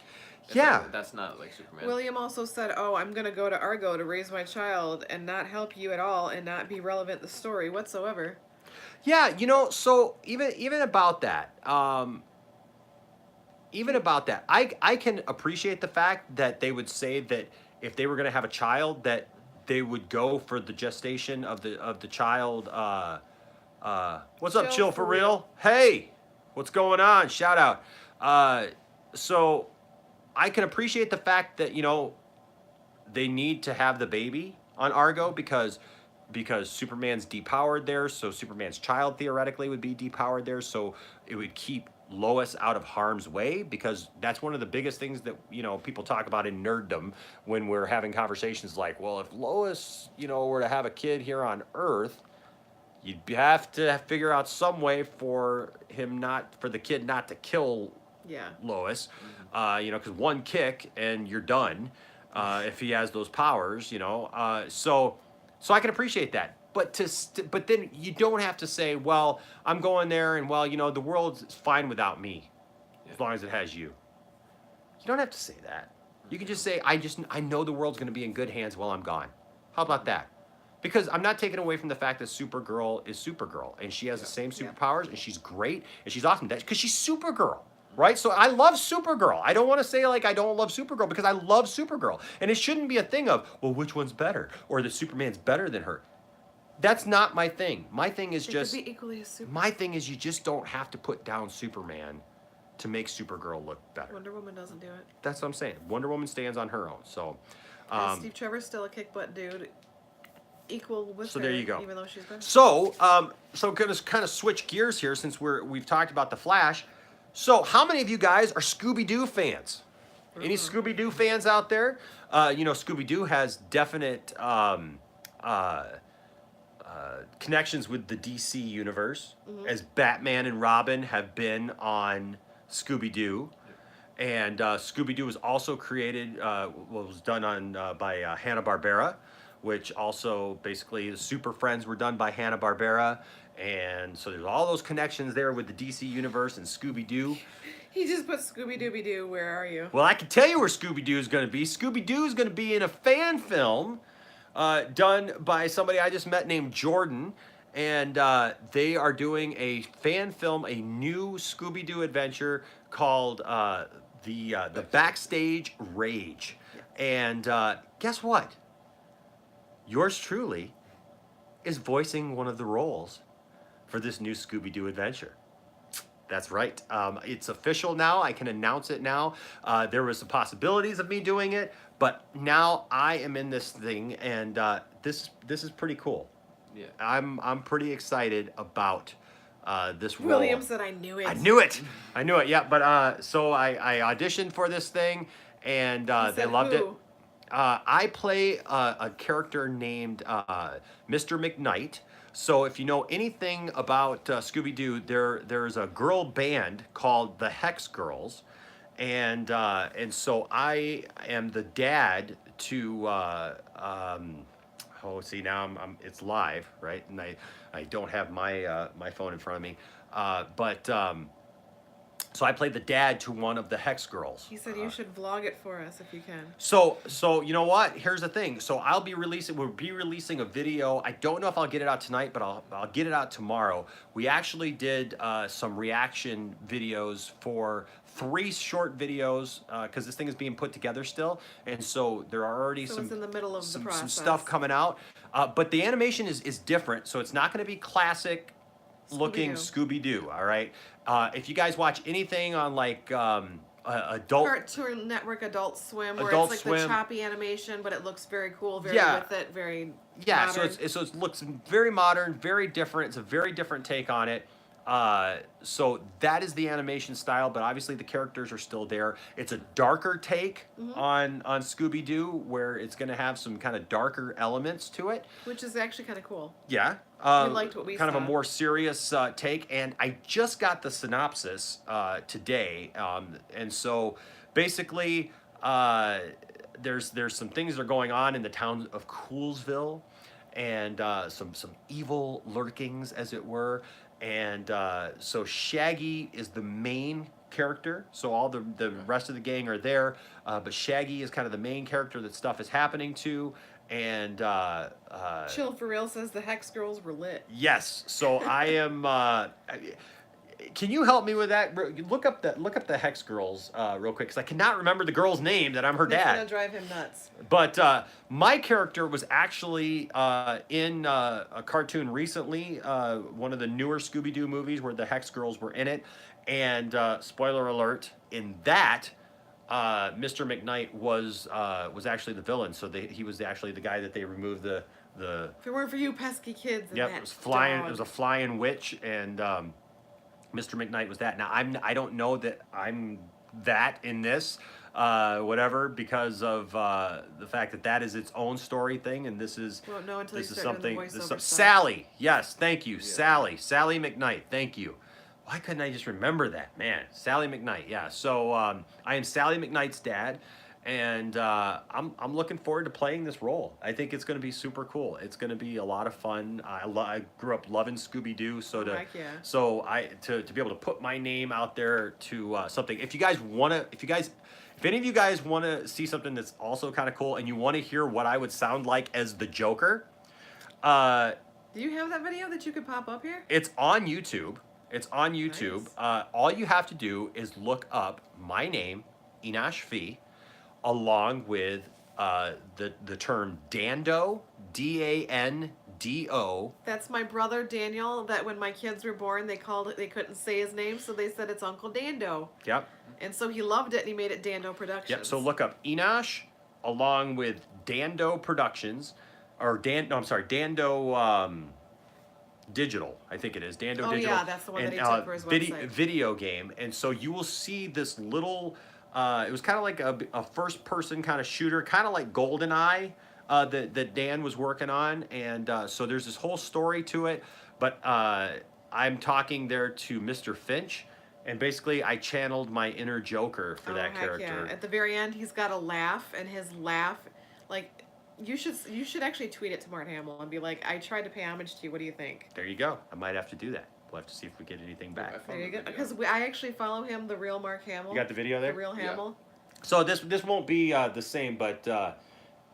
It's Yeah. like, that's not like Superman. William also said, "Oh, I'm gonna go to Argo to raise my child and not help you at all and not be relevant in the story whatsoever." Yeah, so even about that, I can appreciate the fact that they would say that if they were going to have a child, that they would go for the gestation of the child. What's up, Chill for real? Hey, what's going on? Shout out. So I can appreciate the fact that they need to have the baby on Argo because Superman's depowered there, so Superman's child theoretically would be depowered there, so it would keep Lois out of harm's way, because that's one of the biggest things that, you know, people talk about in nerddom when we're having conversations like, well, if Lois, you know, were to have a kid here on Earth, you'd have to figure out some way for the kid not to kill Yeah. Lois, you know, because one kick and you're done if he has those powers, you know. So I can appreciate that. But but then you don't have to say, well, I'm going there and, well, you know, the world's fine without me as long as it has you. You don't have to say that. You can just say, I know the world's going to be in good hands while I'm gone. How about that? Because I'm not taking away from the fact that Supergirl is Supergirl and she has the same superpowers and she's great and she's awesome. That's because she's Supergirl. Right? So I love Supergirl. I don't want to say like I don't love Supergirl, because I love Supergirl. And it shouldn't be a thing of, well, which one's better? Or the Superman's better than her. That's not my thing. My thing is They just, could be equally as super. my thing is you just don't have to put down Superman to make Supergirl look better. Wonder Woman doesn't do it. That's what I'm saying. Wonder Woman stands on her own. So, And Steve Trevor's still a kick butt dude. Equal with So her, there you go. even though she's better. so gonna kind of switch gears here since we've talked about the Flash. So how many of you guys are Scooby-Doo fans? Any Scooby-Doo fans out there? You know, Scooby-Doo has definite connections with the DC universe, as Batman and Robin have been on Scooby-Doo. And Scooby-Doo was also created, was done on by Hanna-Barbera, which also basically the Super Friends were done by Hanna-Barbera. And so there's all those connections there with the DC universe and Scooby-Doo. He just put Scooby Dooby Doo. Where are you? Well, I can tell you where Scooby-Doo is going to be. Scooby-Doo is going to be in a fan film done by somebody I just met named Jordan. And they are doing a fan film, a new Scooby-Doo adventure called the Backstage Rage. And guess what? Yours truly is voicing one of the roles for this new Scooby-Doo adventure. That's right. It's official now. I can announce it now. There was some possibilities of me doing it, but now I am in this thing, and this is pretty cool. Yeah. I'm pretty excited about this role. William said, "I knew it." I knew it. I knew it. Yeah, but so I auditioned for this thing, and He they said, loved it. "Who?" I play a character named Mr. McKnight. So if you know anything about Scooby-Doo, there's a girl band called the Hex Girls, and so I am the dad to. See, now it's live, right? And I don't have my phone in front of me, but. So I played the dad to one of the Hex Girls. He said you should vlog it for us if you can. So you know what? Here's the thing. So we'll be releasing a video. I don't know if I'll get it out tonight, but I'll get it out tomorrow. We actually did some reaction videos for 3 short videos because this thing is being put together still, and so there are already So some it's in the middle of the some process. stuff coming out. But the animation is different, so it's not going to be classic looking Scooby-Doo. All right. If you guys watch anything on like adult Cartoon Network, Adult Swim, where Adult it's like Swim. the choppy animation, but it looks very cool, very Yeah. with it, very yeah, modern. so it looks very modern, very different. It's a very different take on it. So that is the animation style, but obviously the characters are still there. It's a darker take on Scooby-Doo, where it's going to have some kind of darker elements to it. Which is actually kind of cool. Yeah. We liked what we kind of a saw. more serious take, and I just got the synopsis today, and so basically there's some things that are going on in the town of Coolsville, and some evil lurkings, as it were, and so Shaggy is the main character, so all the rest of the gang are there, but Shaggy is kind of the main character that stuff is happening to. And Chill for Real says the Hex Girls were lit. yes, so I am. Can you help me with that? Look up the Hex Girls real quick, because I cannot remember the girl's name. That I'm her It's gonna dad. drive him nuts. But my character was actually in a cartoon recently, one of the newer Scooby-Doo movies where the Hex Girls were in it, and spoiler alert, in that. Mr. McKnight was actually the villain, so he was actually the guy that they removed the. If it weren't for you pesky kids and Yep, that it was flying. dog. It was a flying witch, and Mr. McKnight was that. Now I don't know that I'm that in this, whatever, because of the fact that that is its own story thing, and this is Won't know until you this is start doing something. the This is voiceover some, stuff. Sally, yes, thank you, Sally McKnight, thank you. Why couldn't I just remember that, man? Sally McKnight, yeah. So I am Sally McKnight's dad, and I'm looking forward to playing this role. I think it's going to be super cool. It's going to be a lot of fun. I grew up loving Scooby Doo, so Oh, heck yeah. to be able to put my name out there to something. If any of you guys want to see something that's also kind of cool, and you want to hear what I would sound like as the Joker, Do you have that video that you could pop up here? it's on YouTube. It's on YouTube. Nice. All you have to do is look up my name, Enosh Fee, along with the term Dando, Dando. That's my brother Daniel. That when my kids were born, they couldn't say his name, so they said it's Uncle Dando. Yep. And so he loved it, and he made it Dando Productions. Yep. So look up Enosh along with Dando Productions, or Dando Digital, I think it is. Dando Oh, Digital. yeah, that's the one that and, he took for his website. video game. And so you will see this little, it was kind of like a first person kind of shooter, kind of like GoldenEye that Dan was working on. And so there's this whole story to it. But I'm talking there to Mr. Finch. And basically, I channeled my inner Joker for that heck character. Yeah. At the very end, he's got a laugh, and his laugh, like, you should actually tweet it to Mart Hamill and be like, I tried to pay homage to you. What do you think? There you go. I might have to do that. We'll have to see if we get anything back. There you go. Because I actually follow him, the real Mark Hamill. You got the video there? The real Yeah. Hamill. So this won't be the same, but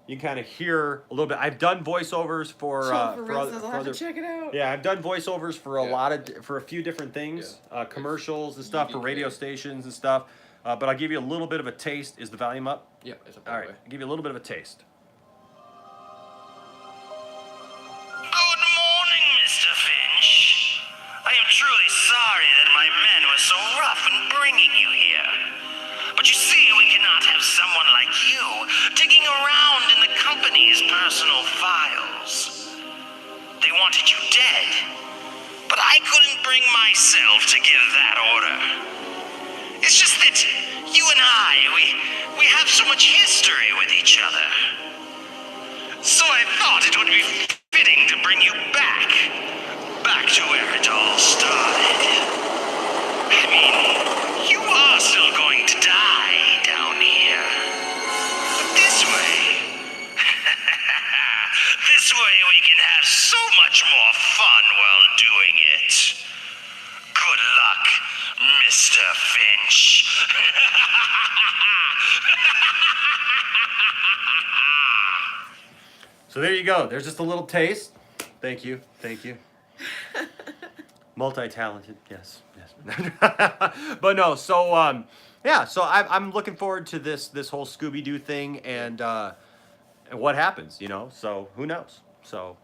you can kind of hear a little bit. I've done voiceovers for For real other, says I'll for have to other. check it out. Yeah, I've done voiceovers for Yeah. for a few different things, Yeah. commercials and stuff for UDK. radio stations and stuff. But I'll give you a little bit of a taste. Is the volume up? Yeah, it's up All right, I'll give you a little bit of a taste. Good morning, Mr. Finch. I am truly sorry that my men were so rough in bringing you here. But you see, we cannot have someone like you digging around in the company's personal files. They wanted you dead, but I couldn't bring myself to give that order. It's just that you and I, we have so much history with each other. So I thought it would be fitting to bring you back to where it all started. I mean, you are still going to die down here. But this way, this way we can have so much more fun while doing it. Good luck, Mr. Finch. So there you go. There's just a little taste. Thank you. Thank you. Multi-talented, yes. But no, so yeah, so I'm looking forward to this whole Scooby-Doo thing and what happens, you know. So who knows? So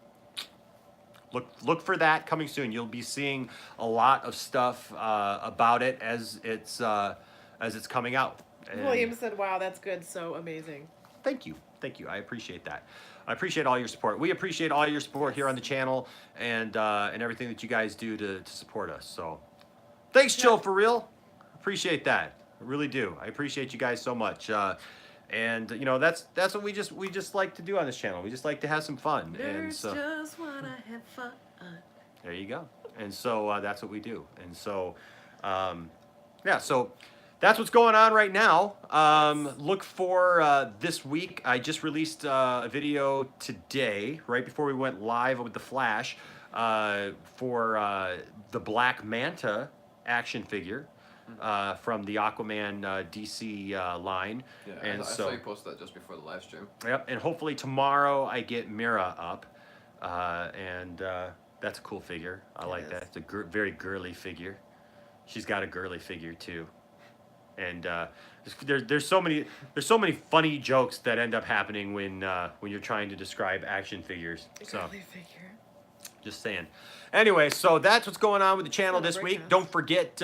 look for that coming soon. You'll be seeing a lot of stuff about it as it's coming out. And William said, wow, that's good. So amazing. Thank you. I appreciate that. I appreciate all your support. We appreciate all your support here on the channel and everything that you guys do to support us. So, thanks, Chill for real. Appreciate that. I really do. I appreciate you guys so much. And you know that's what we just like to do on this channel. We just like to have some fun. And Nerds so just wanna have fun. there you go. And so that's what we do. And so yeah. So. That's what's going on right now. Look for this week. I just released a video today, right before we went live with the Flash, for the Black Manta action figure from the Aquaman DC line. Yeah, And I so, saw you posted that just before the live stream. yep. And hopefully tomorrow I get Mira up, and that's a cool figure. I like is. that. It's a very girly figure. She's got a girly figure too. And there's so many funny jokes that end up happening when you're trying to describe action figures. So Girly figure. just saying. Anyway, so that's what's going on with the channel this week. Celebration. Don't forget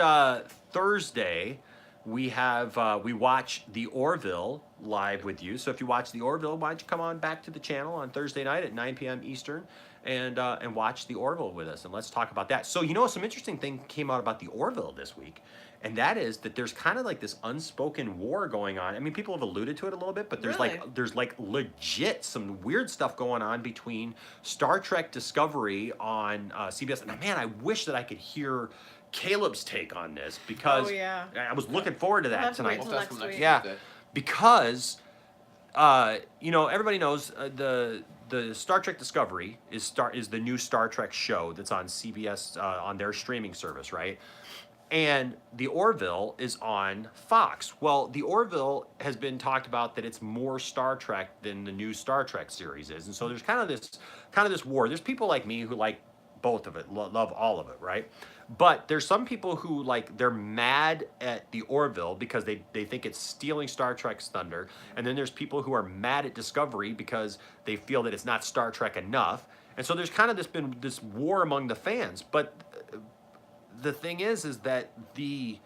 Thursday we have we watch the Orville live with you. So if you watch the Orville, why don't you come on back to the channel on Thursday night at 9 p.m. Eastern and watch the Orville with us, and let's talk about that. So some interesting thing came out about the Orville this week, and that is that there's kind of like this unspoken war going on. I mean, people have alluded to it a little bit, but there's Really? there's legit some weird stuff going on between Star Trek Discovery on CBS. And man, I wish that I could hear Caleb's take on this, because Oh, yeah. I was looking forward to We'll that have to wait tonight. till Well, next that's from week. Yeah, Tuesday. because everybody knows the Star Trek Discovery is the new Star Trek show that's on CBS on their streaming service, right? And the Orville is on Fox. Well, the Orville has been talked about that it's more Star Trek than the new Star Trek series is, and so there's kind of this war. There's people like me who like both of it, love all of it, right? But there's some people who they're mad at the Orville because they think it's stealing Star Trek's thunder, and then there's people who are mad at Discovery because they feel that it's not Star Trek enough, and so there's kind of been this war among the fans. But the thing is that the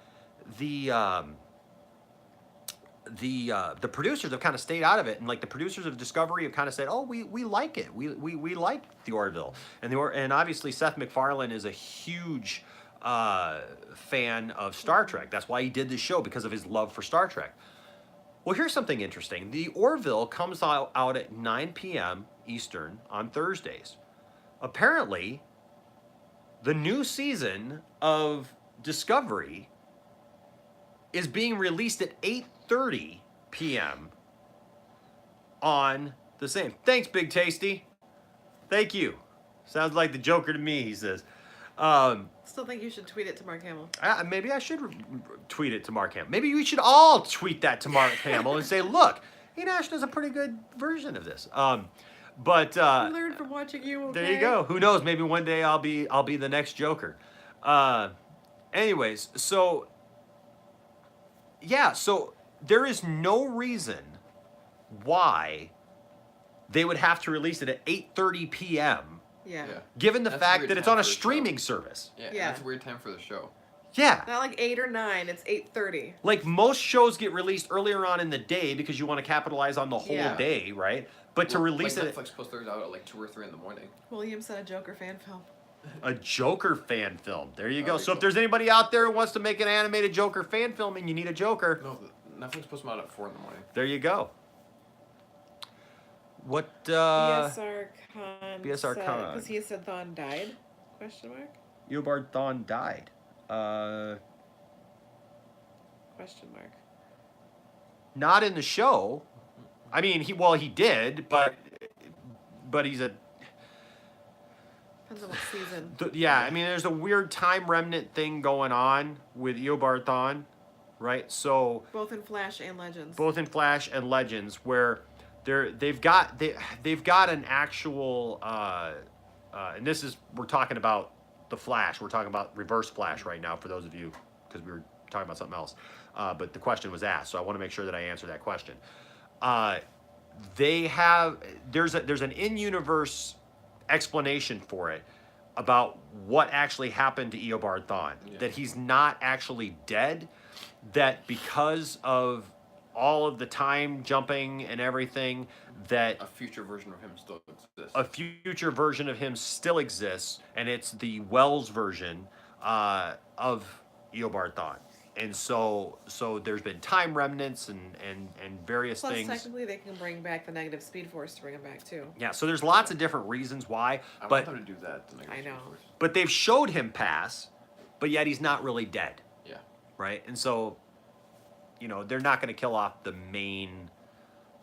producers have kind of stayed out of it, and the producers of Discovery have kind of said, "Oh, we like it. We like the Orville," and obviously Seth MacFarlane is a huge fan of Star Trek. That's why he did this show, because of his love for Star Trek. Well, here's something interesting. The Orville comes out at 9 p.m. Eastern on Thursdays. Apparently, the new season of Discovery is being released at 8:30 p.m. on the same. Thanks, Big Tasty. Thank you. Sounds like the Joker to me, he says. Still think you should tweet it to Mark Hamill. Maybe I should tweet it to Mark Hamill. Maybe we should all tweet that to Mark Hamill and say, look, Ian Ashton is a pretty good version of this. But I learned from watching you. Okay? there you go. Who knows? Maybe one day I'll be the next Joker. Anyways, so yeah, so there is no reason why they would have to release it at 8:30 p.m. Yeah. Yeah. given the That's a fact weird that it's time on a for the show. streaming service. Yeah, Yeah. that's a weird time for the show. Yeah. Not like 8 or 9. It's 8:30. Like most shows get released earlier on in the day because you want to capitalize on the whole Yeah. day, right? But to release like it Netflix puts theirs out at 2 or 3 in the morning. William said a Joker fan film. a Joker fan film. There you go. Oh, So if cool. there's anybody out there who wants to make an animated Joker fan film and you need a Joker, No, Netflix puts them out at 4 in the morning. there you go. What BSR Khan. BSR Khan. Because he said Thawne died? Question mark? Eobard Thawne died. Question mark. Not in the show. I mean, he did, but he's a Depends on what season. yeah. I mean, there's a weird time remnant thing going on with Eobard Thawne, right? So Both in Flash and Legends. both in Flash and Legends, where they've got an actual and this is, we're talking about the Flash. We're talking about Reverse Flash right now for those of you, because we were talking about something else. But the question was asked, so I want to make sure that I answer that question. There's an in-universe explanation for it about what actually happened to Eobard Thawne. Yeah. That he's not actually dead. That because of all of the time jumping and everything, that A future version of him still exists. a future version of him still exists, and it's the Wells version of Eobard Thawne. And so there's been time remnants and various Plus, things. technically, they can bring back the negative Speed Force to bring him back, too. Yeah, so there's lots of different reasons why, I but want them to do that. To make I it know. worse. but they've showed him pass, but yet he's not really dead, Yeah. right? And so, they're not going to kill off the main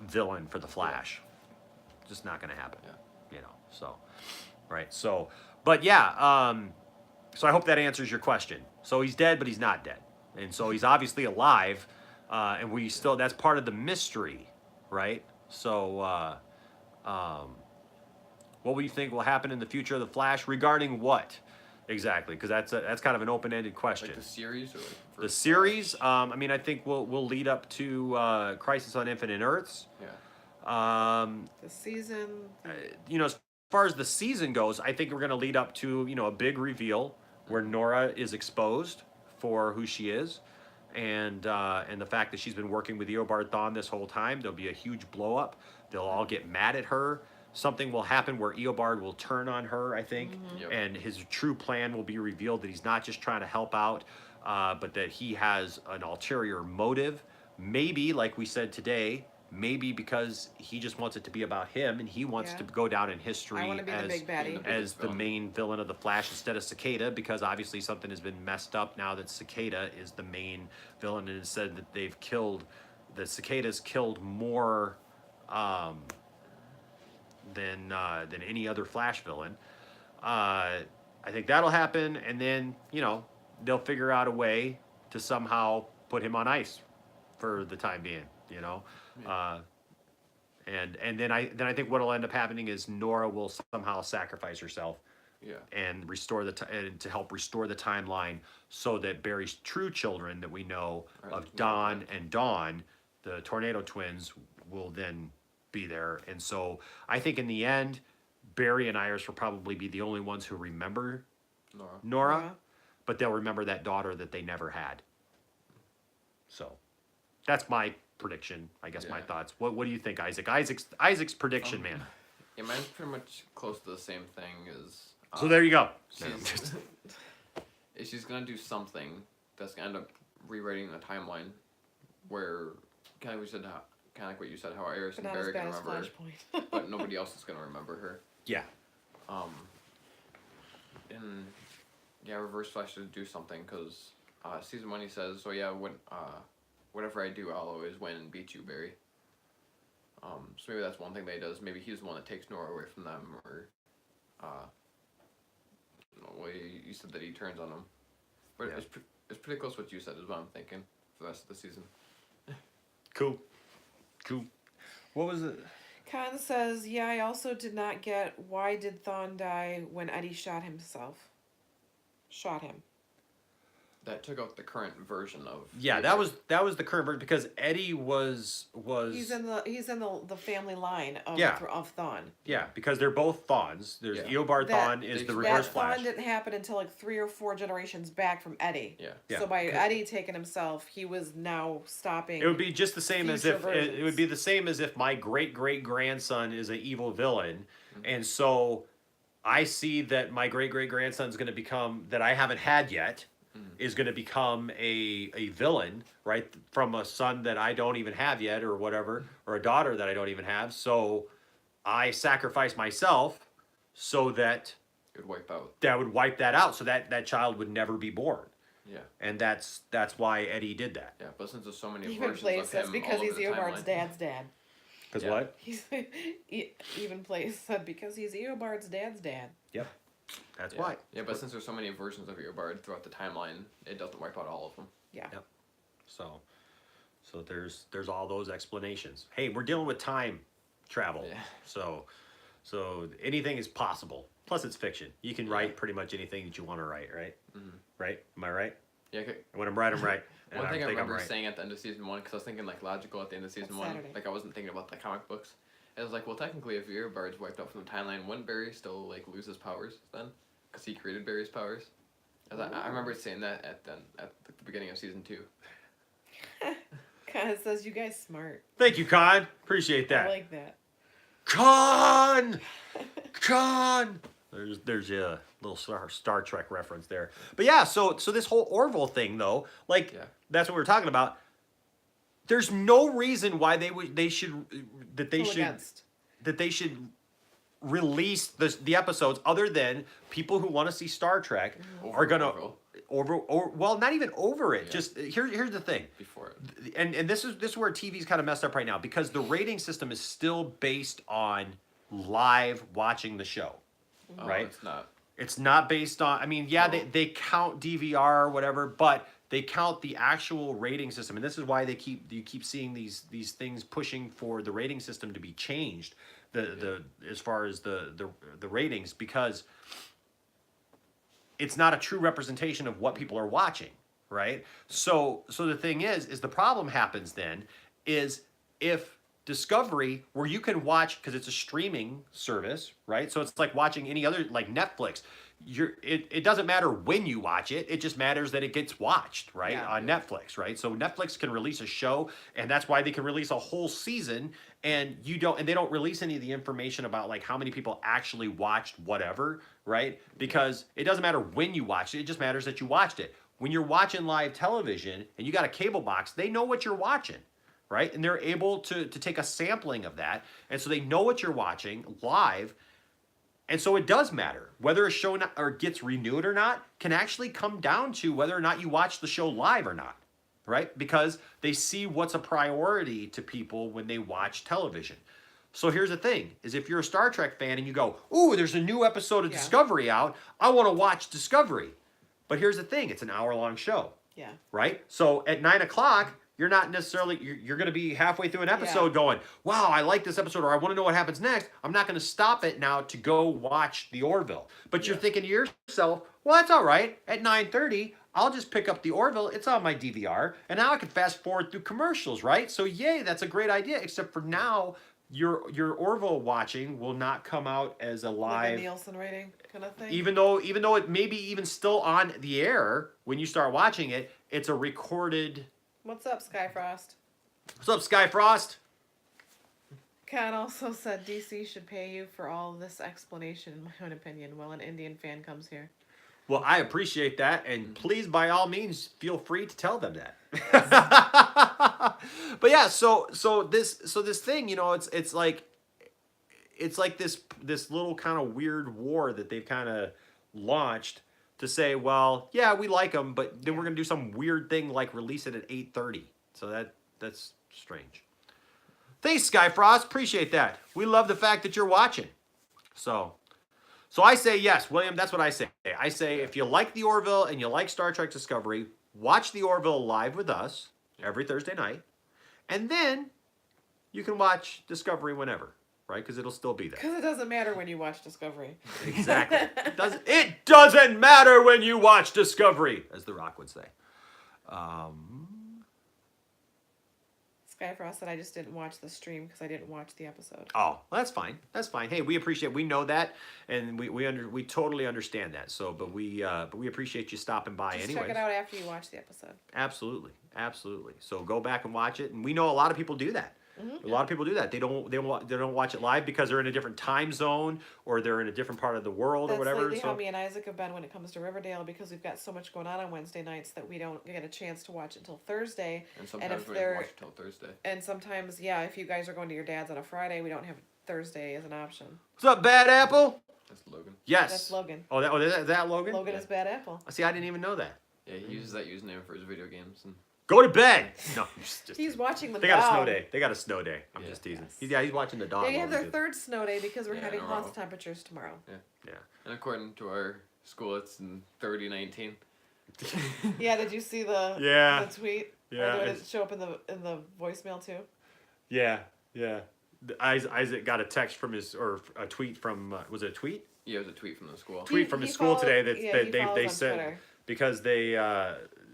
villain for the Flash. Just not going to happen. Yeah. So, right. So, but yeah. So I hope that answers your question. So he's dead, but he's not dead, and so he's obviously alive, and that's part of the mystery, right? So, what do you think will happen in the future of the Flash regarding what exactly? Because that's kind of an open-ended question. Like the series or The series, I mean, I think will lead up to Crisis on Infinite Earths. Yeah. The season. As far as the season goes, I think we're going to lead up to a big reveal where Nora is exposed for who she is, and the fact that she's been working with Eobard Thawne this whole time, there'll be a huge blow up. They'll all get mad at her. Something will happen where Eobard will turn on her, I think, Yep. and his true plan will be revealed, that he's not just trying to help out, but that he has an ulterior motive. Maybe, like we said today, maybe because he just wants it to be about him and he wants to go down in history I want to be the big baddie. as the main villain of the Flash instead of Cicada, because obviously something has been messed up now that Cicada is the main villain, and it said that the Cicadas killed more than any other Flash villain. I think that'll happen, and then they'll figure out a way to somehow put him on ice for the time being. And then I think what'll end up happening is Nora will somehow sacrifice herself. Yeah. And and to help restore the timeline, so that Barry's true children that we know of Don and Dawn, the Tornado Twins, will then be there. And so I think in the end, Barry and Iris will probably be the only ones who remember Nora, but they'll remember that daughter that they never had. So that's my prediction, I guess. My thoughts. What do you think, Isaac? Isaac's prediction, man. Yeah, mine's pretty much close to the same thing as. So there you go. She's gonna do something that's gonna end up rewriting the timeline, where kind of like what you said, how Iris But and not as Barry bad can as remember her, Flashpoint. but nobody else is gonna remember her. Yeah. And Reverse Flash should do something, because season 1 he says, "So yeah, whatever I do, I'll always win and beat you, Barry." So maybe that's one thing that he does. Maybe he's the one that takes Nora away from them, or well, you said that he turns on them. But it's pretty close to what you said is what I'm thinking for the rest of the season. Cool. What was it? Khan says, yeah, I also did not get why did Thawne die when Eddie shot him. That took out the current version of. Yeah, that was the current version, because Eddie was He's in the family line of of Thawne. Yeah, because they're both Thawns. There's Eobard That- Thawne is the That Reverse Flash. Thawne didn't happen until like 3 or 4 generations back from Eddie. Yeah. So by Eddie taking himself, he was now stopping. It would be just the same as future if versions. it would be the same as if my great grandson is an evil villain, and so I see that my great grandson's going to become, that I haven't had yet, is going to become a villain, right, from a son that I don't even have yet, or whatever, or a daughter that I don't even have. So I sacrifice myself so that it would wipe out. That would wipe that out, so that child would never be born. Yeah. And that's why Eddie did that. Yeah, but since there's so many Even versions Place of says him because all he's over the Eobard's timeline. dad's dad. Because what? He's Even Place said because he's Eobard's dad's dad. Yep. That's why. Yeah, but since there's so many versions of Eobard throughout the timeline, it doesn't wipe out all of them. Yeah. Yep. So there's all those explanations. Hey, we're dealing with time travel. Yeah. So anything is possible. Plus, it's fiction. You can write pretty much anything that you want to write, right? Mm-hmm. Right? Am I right? Yeah. Okay. When I'm right, I'm right. And One thing I think I'm remember right. saying at the end of season 1, because I was thinking like logical at the end of season 1, Saturday. like I wasn't thinking about the comic books. It was like, well, technically, if Eobard's wiped out from the timeline, wouldn't Barry still like lose his powers then? Because he created Barry's powers. I remember saying that at the beginning of season 2. Khan says you guys smart. Thank you, Con. Appreciate that. I like that. Con! There's a little Star Trek reference there. But yeah, so this whole Orville thing though, like that's what we're talking about. There's no reason why they should release the episodes, other than people who want to see Star Trek are gonna not even over it. Yeah. Just here's the thing. Before it. And this is where TV's kind of messed up right now, because the rating system is still based on live watching the show, right? It's not. It's not based on. I mean, they count DVR or whatever, but they count the actual rating system, and this is why you keep seeing these things pushing for the rating system to be changed. As far as the ratings, because it's not a true representation of what people are watching, right? So the thing is the problem happens then is if Discovery, where you can watch, because it's a streaming service, right? So it's like watching any other, like Netflix. it doesn't matter when you watch it. It just matters that it gets watched, right? Yeah. On Netflix, right? So Netflix can release a show, and that's why they can release a whole season, and they don't release any of the information about like how many people actually watched whatever, right? Because it doesn't matter when you watched it. It just matters that you watched it. When you're watching live television and you got a cable box, they know what you're watching, right? And they're able to take a sampling of that, and so they know what you're watching live. And so it does matter whether a show or gets renewed or not can actually come down to whether or not you watch the show live or not, right? Because they see what's a priority to people when they watch television. So here's the thing, is if you're a Star Trek fan and you go, ooh, there's a new episode of Discovery out, I want to watch Discovery. But here's the thing, it's an hour-long show, Yeah. right? So at 9 o'clock, you're not necessarily, you're going to be halfway through an episode going, wow, I like this episode, or I want to know what happens next. I'm not going to stop it now to go watch the Orville. But you're thinking to yourself, well, that's all right. At 9:30, I'll just pick up the Orville. It's on my DVR. And now I can fast forward through commercials, right? So yay, that's a great idea. Except for now, your Orville watching will not come out as a Like live... a Nielsen rating kind of thing. Even though it may be even still on the air when you start watching it, it's a recorded... What's up, Skyfrost? What's up, Skyfrost? Kat also said DC should pay you for all this explanation, in my own opinion, while an Indian fan comes here. Well, I appreciate that, and please, by all means, feel free to tell them that. But yeah, so this thing, you know, it's like this little kind of weird war that they've kind of launched to say, well, yeah, we like them, but then we're gonna do some weird thing like release it at 8:30. So that's strange. Thanks, Skyfrost. Appreciate that. We love the fact that you're watching. So I say yes, William. That's what I say. I say if you like the Orville and you like Star Trek Discovery, watch the Orville live with us every Thursday night, and then you can watch Discovery whenever, right? Because it'll still be there. Because it doesn't matter when you watch Discovery. Exactly. It doesn't matter when you watch Discovery, as The Rock would say. Skyfrost said I just didn't watch the stream because I didn't watch the episode. Oh, well, that's fine. That's fine. Hey, we know that, and we totally understand that. So, but we appreciate you stopping by Just anyway. check it out after you watch the episode. Absolutely. So go back and watch it, and we know a lot of people do that. A lot of people do that. They don't watch it live because they're in a different time zone or they're in a different part of the world or whatever. That's lately how me and Isaac have been when it comes to Riverdale, because we've got so much going on Wednesday nights that we don't get a chance to watch it until Thursday. And sometimes we don't watch it till Thursday. And sometimes, yeah, if you guys are going to your dad's on a Friday, we don't have Thursday as an option. What's up, Bad Apple? That's Logan. Yes. That's Logan. Oh, is that Logan? Logan is Bad Apple. See, I didn't even know that. Yeah, he uses that username for his video games. And Go to bed. No, He's watching the They got a dog. snow day. They got a snow day. I'm Yeah. just teasing. Yes. He's watching the dog. They have while their we do- third snow day because we're Yeah, having in a plus row. temperatures tomorrow. Yeah. And according to our school, it's in 3019. Yeah, did you see the Yeah. the tweet? Yeah, Or did it's- it show up in the voicemail too? Yeah. Isaac got a text from or a tweet from was it a tweet? Yeah, it was a tweet from the school. Tweet from his school today that he they follows on said Twitter. because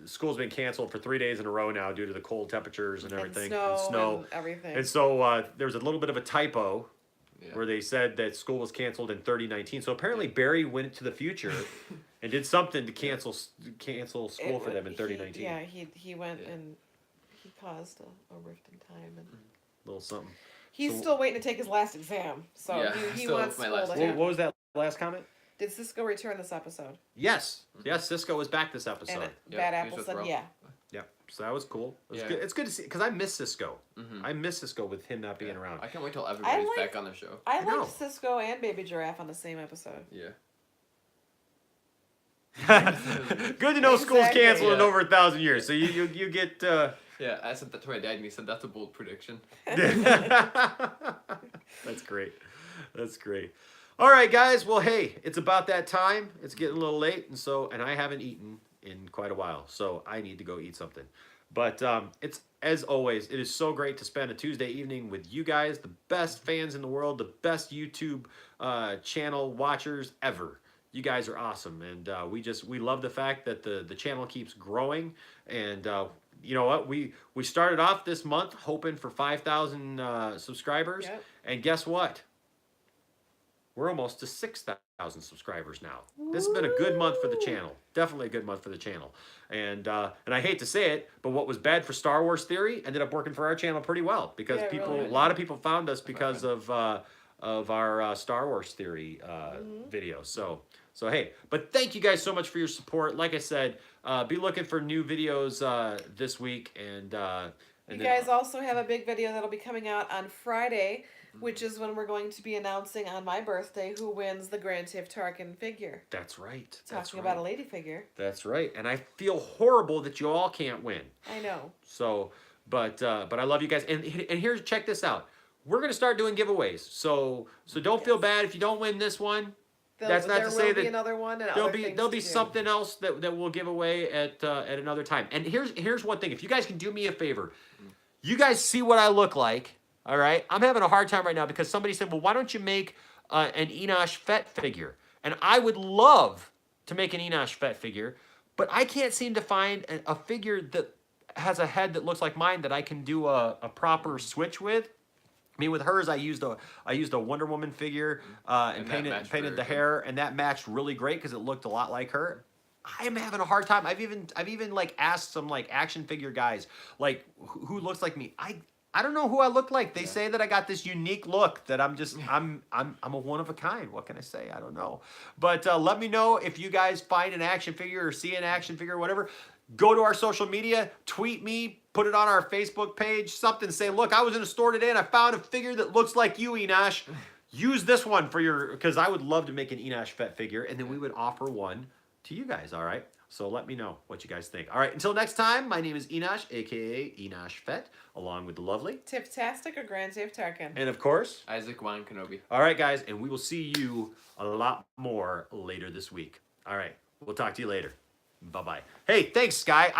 school's been canceled for 3 days in a row now due to the cold temperatures and everything and snow and everything. And so there was a little bit of a typo Yeah. where they said that school was canceled in 3019. So apparently Barry went to the future and did something to cancel school for them in 3019. He went Yeah. and he caused a rift in time, and little something. he's So- still waiting to take his last exam. So Yeah, he still wants my school last to exam. happen. What was that last comment? Did Cisco return this episode? Yes, Cisco was back this episode. And Yeah, Bad he was Apple with said Ralph. yeah. Yep. So that was cool. It was Yeah. good. It's good to see because I miss Cisco. Mhm. I miss Cisco with him not being Yeah. around. I can't wait till everybody's like- back on the show. I know. liked Cisco and Baby Giraffe on the same episode. Yeah. Good to know school's Exactly. canceled in Yeah. over 1,000 years. So you get. Yeah, I said that to my dad, and he said that's a bold prediction. That's great. That's great. All right, guys. Well, hey, it's about that time. It's getting a little late, and I haven't eaten in quite a while, so I need to go eat something. But it's as always, it is so great to spend a Tuesday evening with you guys, the best fans in the world, the best YouTube channel watchers ever. You guys are awesome, and we love the fact that the channel keeps growing. And you know what? We started off this month hoping for 5,000 subscribers, Yep. and guess what? we're almost to 6,000 subscribers now. This has been a good month for the channel. Definitely a good month for the channel. And I hate to say it, but what was bad for Star Wars Theory ended up working for our channel pretty well, because Yeah, people, really. a lot of people found us because of our Star Wars Theory video. So hey, but thank you guys so much for your support. Like I said, be looking for new videos this week, and You then- guys also have a big video that'll be coming out on Friday, which is when we're going to be announcing on my birthday who wins the Grand Moff Tarkin figure. That's right. That's Talking right. about a lady figure. That's right. And I feel horrible that you all can't win. I know. So, but I love you guys. And here's, check this out. We're gonna start doing giveaways. So don't feel bad if you don't win this one. That's not there to say will be that another one and there'll other be things there'll to be do. something else that we'll give away at another time. And here's one thing. If you guys can do me a favor, you guys see what I look like. All right, I'm having a hard time right now because somebody said, well, why don't you make an Enosh Fett figure? And I would love to make an Enosh Fett figure, but I can't seem to find a figure that has a head that looks like mine that I can do a proper switch with. I mean, with hers, I used a Wonder Woman figure and And that matched painted very the good. hair, and that matched really great because it looked a lot like her. I am having a hard time. I've even like asked some like action figure guys like who looks like me. I don't know who I look like. They say that I got this unique look that I'm a one of a kind. What can I say? I don't know. But let me know if you guys find an action figure or see an action figure or whatever. Go to our social media, tweet me, put it on our Facebook page, something. Say, look, I was in a store today and I found a figure that looks like you, Enosh. Use this one for your, because I would love to make an Enosh Fett figure, and then we would offer one to you guys. All right. So let me know what you guys think. All right. Until next time, my name is Enosh, aka Enosh Fett, along with the lovely, Tiptastic or Grand Moff Tarkin. and of course, Isaac Wan Kenobi. all right, guys, and we will see you a lot more later this week. All right. We'll talk to you later. Bye-bye. Hey, thanks, Sky.